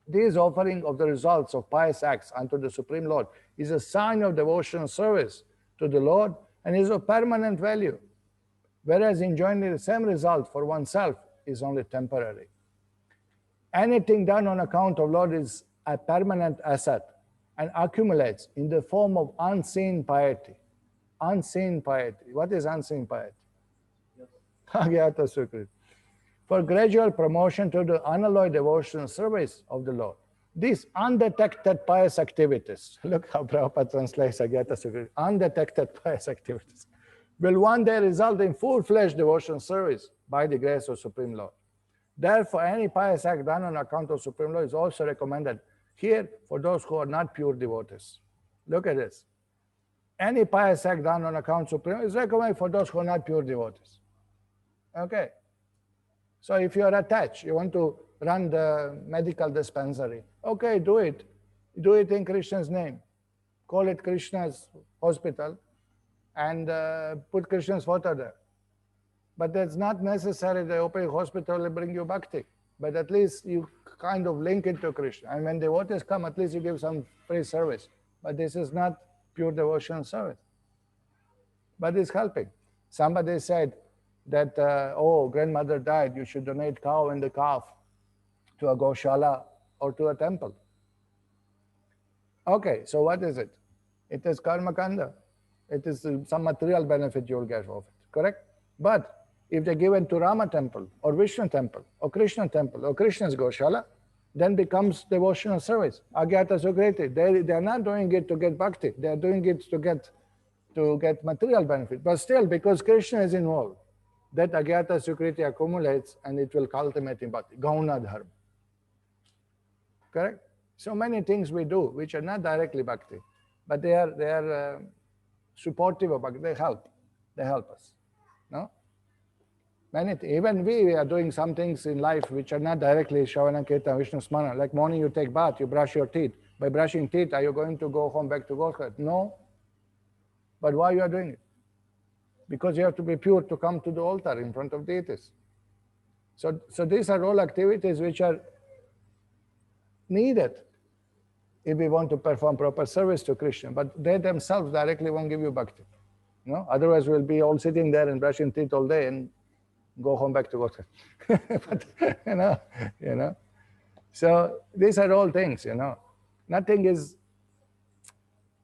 This offering of the results of pious acts unto the Supreme Lord is a sign of devotional service to the Lord and is of permanent value, whereas enjoying the same result for oneself is only temporary. Anything done on account of Lord is a permanent asset and accumulates in the form of unseen piety. Unseen piety. What is unseen piety? Yes. For gradual promotion to the unalloyed devotional service of the Lord. These undetected pious activities, look how Prabhupada translates Agyata Sukriti, undetected pious activities, will one day result in full-fledged devotional service by the grace of Supreme Lord. Therefore, any pious act done on account of Supreme Lord is also recommended here for those who are not pure devotees. Look at this. Any pious act done on account of Supreme Lord is recommended for those who are not pure devotees. Okay. So if you are attached, you want to run the medical dispensary, okay, do it. Do it in Krishna's name. Call it Krishna's hospital and put Krishna's photo there. But that's not necessary the opening hospital will bring you bhakti. But at least you kind of link it to Krishna. And when devotees come, at least you give some free service. But this is not pure devotional service. But it's helping. Somebody said that, oh, grandmother died, you should donate cow and the calf to a Goshala or to a temple. Okay, so what is it? It is karma kanda. It is some material benefit you will get of it, correct? But if they're given to Rama temple or Vishnu temple or Krishna's Goshala, then becomes devotional service. Agyata Sukriti. They are not doing it to get bhakti. They are doing it to get material benefit. But still, because Krishna is involved, that Agyata Sukriti accumulates and it will culminate in bhakti. Gauna dharma. Correct? So many things we do which are not directly bhakti, but they are supportive of bhakti. They help us. No? Even we are doing some things in life which are not directly Shravana, Kirtan, Vishnu Smana. Like morning you take bath, you brush your teeth. By brushing teeth, are you going to go home back to Godhead? No. But why you are doing it? Because you have to be pure to come to the altar in front of deities. So these are all activities which are needed if we want to perform proper service to Krishna. But they themselves directly won't give you bhakti. No? Otherwise, we'll be all sitting there and brushing teeth all day and go home back to Godhead. But, you know. So these are all things, Nothing is,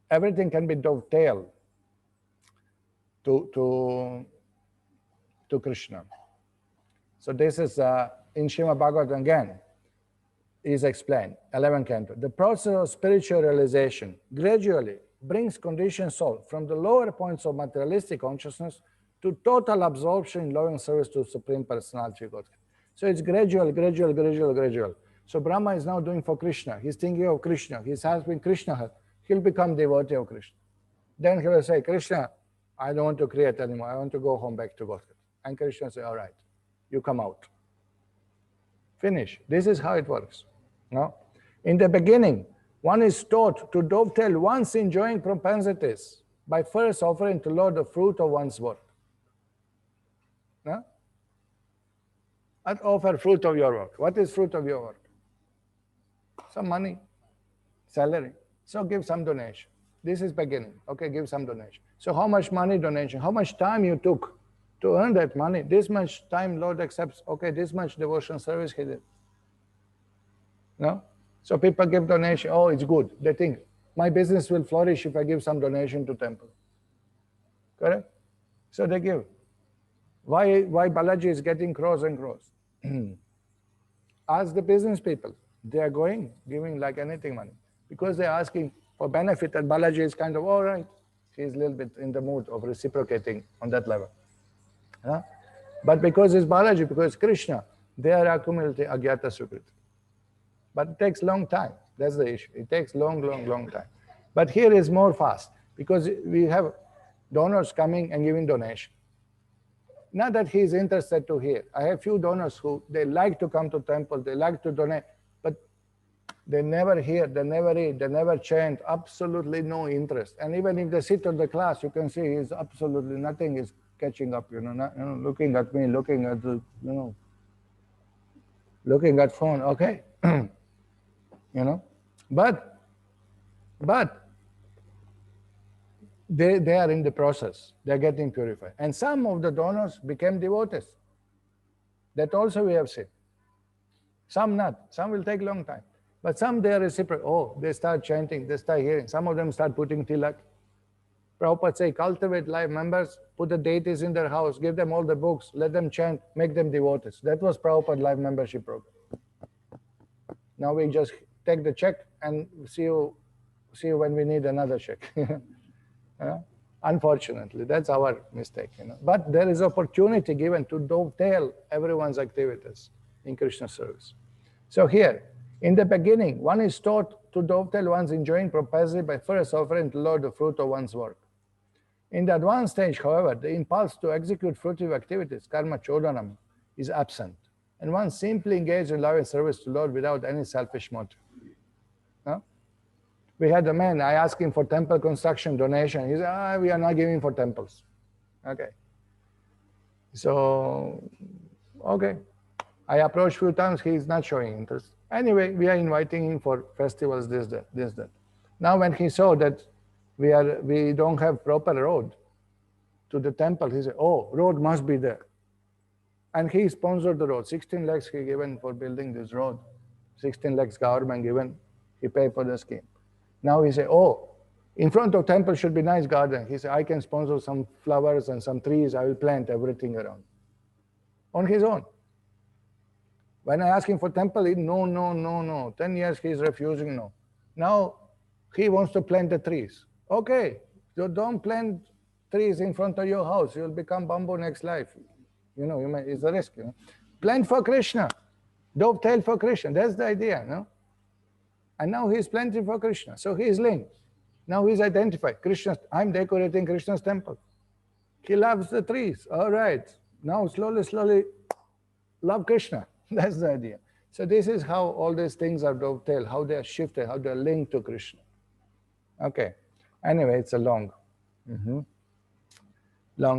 everything can be dovetailed to Krishna. So this is in Srimad Bhagavatam again is explained, 11th canto. The process of spiritual realization gradually brings conditioned soul from the lower points of materialistic consciousness to total absorption in loving service to Supreme Personality of Godhead. So it's gradual. So Brahma is now doing for Krishna. He's thinking of Krishna. He's asking Krishna. He'll become devotee of Krishna. Then he will say, Krishna, I don't want to create anymore. I want to go home back to Godhead. And Krishna will say, all right, you come out. Finish. This is how it works. No? In the beginning, one is taught to dovetail one's enjoying propensities by first offering to Lord the fruit of one's work. No? Not offer fruit of your work. What is fruit of your work? Some money, salary. So give some donation. This is beginning. Okay, give some donation. So how much money donation? How much time you took to earn that money? This much time Lord accepts. Okay, this much devotion service he did. No? So people give donation. Oh, it's good. They think my business will flourish if I give some donation to temple. Correct? So they give. Why Balaji is getting crores and crores? Ask the business people. They are going, giving like anything money. Because they are asking for benefit, and Balaji is kind of, all right. He is a little bit in the mood of reciprocating on that level. Huh? But because it's Balaji, because it's Krishna, they are accumulating Agyata Sukriti. But it takes long time. That's the issue. It takes long time. But here is more fast, because we have donors coming and giving donation. Not that he is interested to hear. I have few donors who, they like to come to temple, they like to donate, but they never hear, they never read, they never chant, absolutely no interest. And even if they sit on the class, you can see he's absolutely nothing is catching up, looking at me, looking at the, looking at phone, okay. But they are in the process. They're getting purified. And some of the donors became devotees. That also we have seen. Some not. Some will take long time. But some they are reciprocal. Oh, they start chanting, they start hearing. Some of them start putting tilak. Prabhupada say, cultivate live members, put the deities in their house, give them all the books, let them chant, make them devotees. That was Prabhupada live membership program. Now we just take the check and see you when we need another check. Unfortunately, that's our mistake. But there is opportunity given to dovetail everyone's activities in Krishna service. So here, in the beginning, one is taught to dovetail one's enjoying propensity by first offering to Lord the fruit of one's work. In the advanced stage, however, the impulse to execute fruitive activities, karma chodanam, is absent, and one simply engaged in loving service to Lord without any selfish motive. We had a man, I asked him for temple construction donation. He said, we are not giving for temples. Okay. So, okay. I approached a few times, he is not showing interest. Anyway, we are inviting him for festivals, this, that. Now when he saw that we don't have proper road to the temple, he said, oh, road must be there. And he sponsored the road. 16 lakhs he given for building this road. 16 lakhs government given, he paid for the scheme. Now he said, oh, in front of temple should be nice garden. He said, I can sponsor some flowers and some trees. I will plant everything around. On his own. When I asked him for temple, he, no. 10 years he is refusing, no. Now he wants to plant the trees. Okay, so don't plant trees in front of your house. You'll become bamboo next life. It's a risk. Plant for Krishna. Dovetail for Krishna. That's the idea, no? And now he's planting for Krishna. So he is linked. Now he's identified. Krishna, I'm decorating Krishna's temple. He loves the trees. All right. Now slowly love Krishna. That's the idea. So this is how all these things are dovetailed, how they are shifted, how they are linked to Krishna. Okay. Anyway, it's a long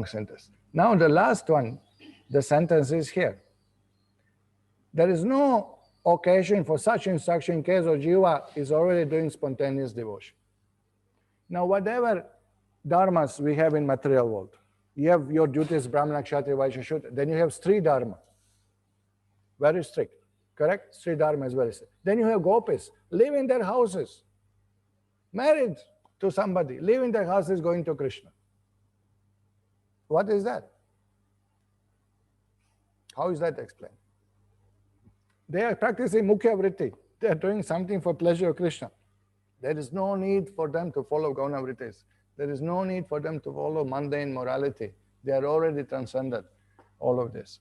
sentence. Now the last one, the sentence is here. There is no occasion for such instruction in case of Jiva is already doing spontaneous devotion. Now, whatever dharmas we have in material world, you have your duties, Brahmana, Kshatriya, Vaishya, Shudra, then you have Śrī Dharma, very strict, correct? Śrī Dharma is very strict. Then you have gopis, live in their houses, married to somebody, live in their houses going to Krishna. What is that? How is that explained? They are practicing Mukhya Vritti. They are doing something for pleasure of Krishna. There is no need for them to follow Gauna Vrittis. There is no need for them to follow mundane morality. They are already transcended all of this.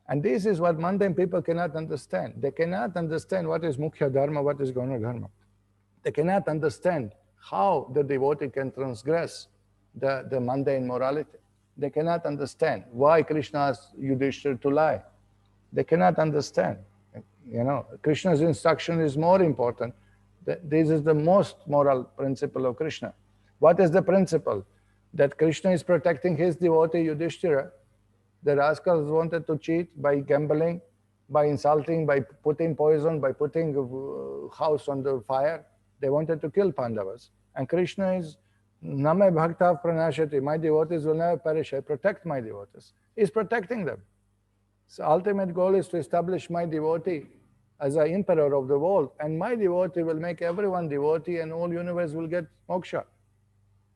And this is what mundane people cannot understand. They cannot understand what is Mukhya Dharma, what is Gauna Dharma. They cannot understand how the devotee can transgress the mundane morality. They cannot understand why Krishna asked Yudhishthira to lie. They cannot understand. Krishna's instruction is more important This is the most moral principle of Krishna. What is the principle? That Krishna is protecting his devotee Yudhishthira. The rascals wanted to cheat by gambling, by insulting, by putting poison, by putting a house on the fire. They wanted to kill Pandavas. And Krishna is, Name Bhakta Pranashati, my devotees will never perish, I protect my devotees. He's protecting them. So ultimate goal is to establish my devotee as an emperor of the world, and my devotee will make everyone devotee, and all universe will get moksha.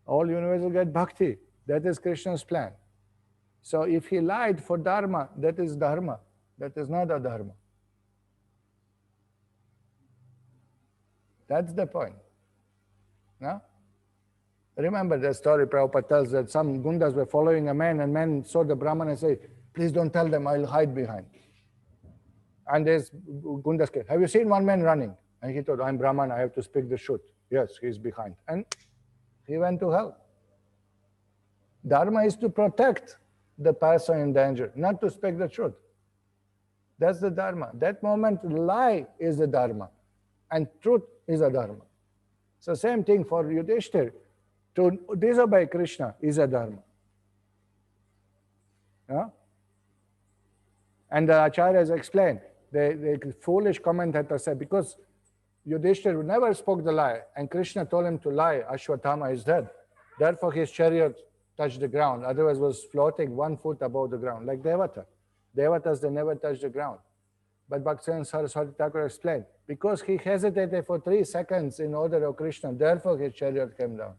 All universe will get bhakti. That is Krishna's plan. So if he lied for dharma, that is dharma. That is not a dharma. That's the point. No? Remember the story Prabhupada tells that some gundas were following a man, and man saw the Brahman and said, please don't tell them, I'll hide behind. And there's gundas came, have you seen one man running? And he thought, I'm Brahman, I have to speak the truth. Yes, he's behind. And he went to hell. Dharma is to protect the person in danger, not to speak the truth. That's the dharma. That moment, lie is the dharma, and truth is a dharma. So same thing for Yudhishthira. To disobey Krishna is a dharma. Yeah? And the acharyas explain, the foolish commentator said, because Yudhishthira never spoke the lie, and Krishna told him to lie, Ashwatthama is dead. Therefore his chariot touched the ground, otherwise was floating 1 foot above the ground, like Devata. Devatas, they never touch the ground. But Bhaktivinoda Saraswati Thakur explained, because he hesitated for 3 seconds in order of Krishna, therefore his chariot came down.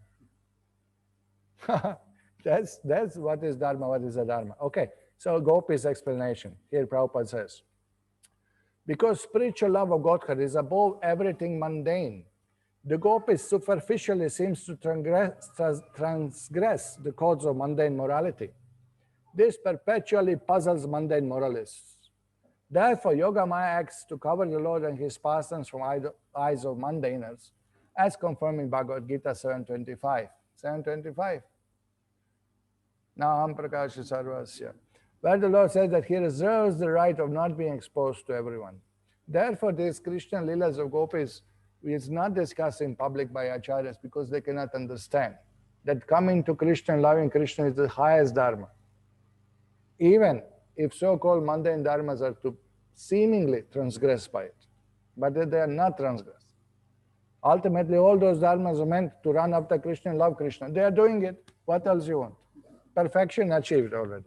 That's what is dharma, what is a dharma. Okay, so Gopi's explanation. Here Prabhupada says, because spiritual love of Godhead is above everything mundane, the Gopis superficially seems to transgress the codes of mundane morality. This perpetually puzzles mundane moralists. Therefore, Yogamaya acts to cover the Lord and his pastimes from eyes of mundaners, as confirmed in Bhagavad Gita 7.25. 7.25. Naham prakasha sarvasya. Where the Lord says that he reserves the right of not being exposed to everyone. Therefore, these Krishna Leelas of Gopis is not discussed in public by acharyas because they cannot understand that coming to Krishna and loving Krishna is the highest dharma. Even if so-called mundane dharmas are to seemingly transgress by it, but they are not transgressed. Ultimately, all those dharmas are meant to run after Krishna and love Krishna. They are doing it. What else you want? Perfection achieved already.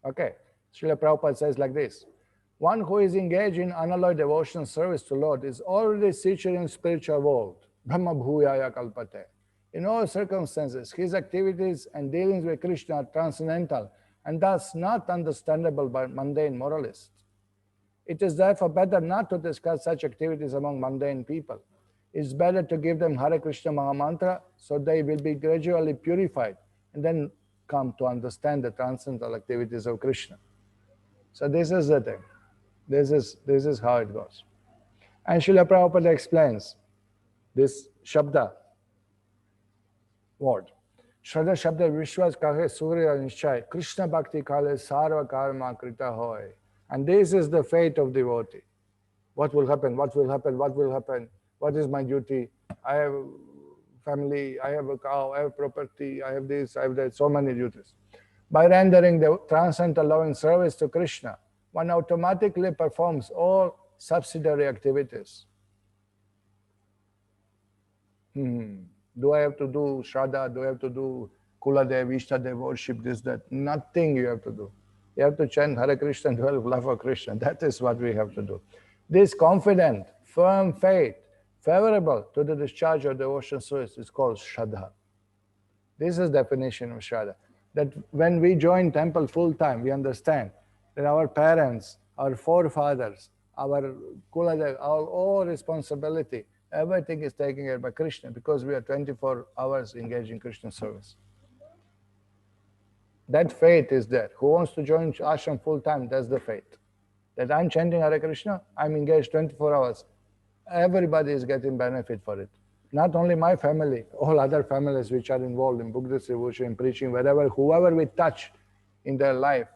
Okay. Srila Prabhupada says like this. One who is engaged in unalloyed devotion service to Lord is already situated in spiritual world. Brahma bhuyaya kalpate. In all circumstances, his activities and dealings with Krishna are transcendental and thus not understandable by mundane moralists. It is therefore better not to discuss such activities among mundane people. It's better to give them Hare Krishna Mahamantra so they will be gradually purified and then come to understand the transcendental activities of Krishna. So this is the thing. This is how it goes. And Srila Prabhupada explains this Shabda word. Shraddha Shabda Vishwas Kahe Surya Nishchay Krishna Bhakti Kale Sarva Karma Krita Hoy. And this is the fate of devotee. What will happen? What will happen? What will happen? What is my duty? I have family, I have a cow, I have property, I have this, I have that, so many duties. By rendering the transcendental loving service to Krishna, one automatically performs all subsidiary activities. Do I have to do Shraddha? Do I have to do Kuladev, Ishtadev, worship, this, that? Nothing you have to do. You have to chant Hare Krishna and dwell love of Krishna. That is what we have to do. This confident, firm faith, favorable to the discharge of devotion service is called Shraddha. This is definition of Shraddha. That when we join temple full time, we understand that our parents, our forefathers, our Kuladev, our all responsibility, everything is taken care by Krishna because we are 24 hours engaged in Krishna service. That faith is there. Who wants to join ashram full time, that's the faith. That I'm chanting Hare Krishna, I'm engaged 24 hours. Everybody is getting benefit for it. Not only my family, all other families which are involved in book distribution, in preaching, wherever, whoever we touch in their life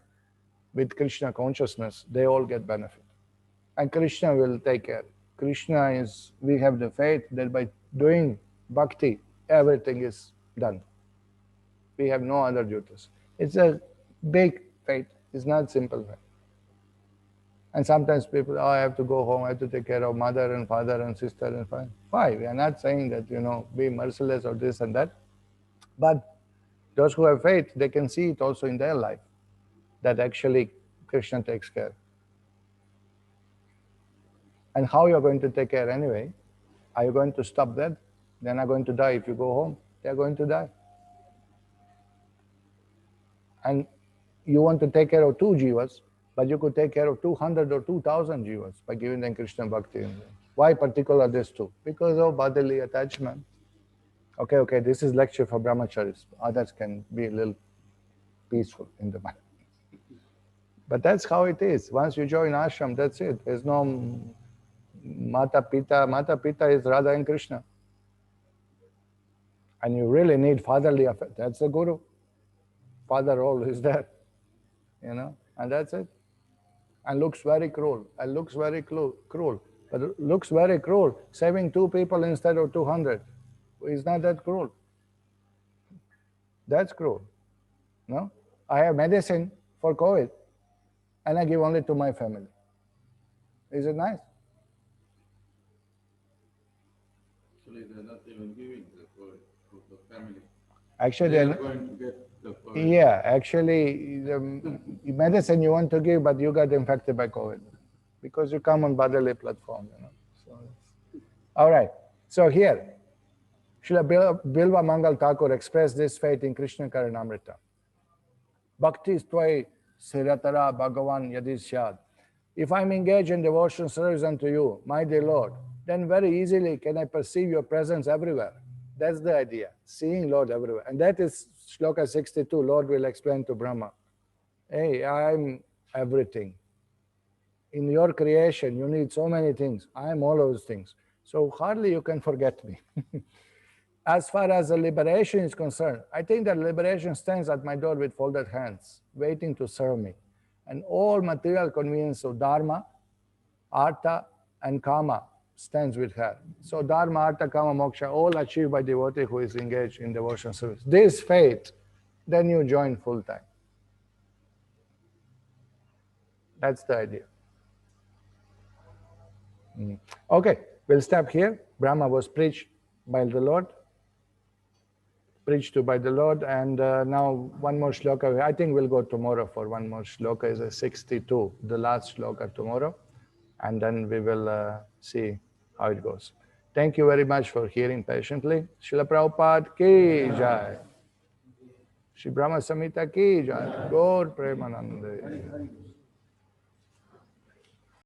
with Krishna consciousness, they all get benefit. And Krishna will take care. Krishna is, we have the faith that by doing bhakti, everything is done. We have no other duties. It's a big faith. It's not simple faith. And sometimes people, oh, I have to go home, I have to take care of mother and father and sister and father. Fine, we are not saying that, be merciless or this and that. But those who have faith, they can see it also in their life, that actually Krishna takes care. And how you're going to take care anyway? Are you going to stop that? They're not going to die if you go home. They're going to die. And you want to take care of 2 jivas, but you could take care of 200 or 2,000 jivas by giving them Krishna bhakti. Why particular these 2? Because of bodily attachment. Okay, this is lecture for brahmacharis. Others can be a little peaceful in the mind. But that's how it is. Once you join ashram, that's it. There's no Mata Pita. Mata Pita is Radha and Krishna. And you really need fatherly affection. That's the guru. Father role is there. And that's it. And looks very cruel. And looks very cruel. But looks very cruel. Saving 2 people instead of 200. Is not that cruel? That's cruel. No? I have medicine for COVID and I give only to my family. Is it nice? Actually, they're not even giving the family. Actually, they're going to get the COVID. Yeah, actually, the medicine you want to give, but you got infected by COVID because you come on bodily platform. So, all right. So here, Srila Bilva Mangal Thakur expressed this faith in Krishna Karanamrita. Bhakti tvai siratara bhagavan yadi syad. If I'm engaged in devotion service unto you, my dear Lord, then very easily can I perceive your presence everywhere. That's the idea, seeing Lord everywhere. And that is Shloka 62, Lord will explain to Brahma. Hey, I'm everything. In your creation, you need so many things. I'm all those things. So hardly you can forget me. As far as the liberation is concerned, I think that liberation stands at my door with folded hands, waiting to serve me. And all material convenience of Dharma, Artha, and Kama stands with her. So Dharma, Artha, Kama, Moksha, all achieved by devotee who is engaged in devotion service. This faith, then you join full time. That's the idea. Okay, we'll stop here. Brahma was preached by the Lord. Preached to by the Lord, and now one more shloka. I think we'll go tomorrow for one more shloka. Is a 62, the last shloka tomorrow, and then we will see how it goes. Thank you very much for hearing patiently. Srila Prabhupada ki jai. Śrī Brahma-saṁhitā ki jai. Gaur Premanande.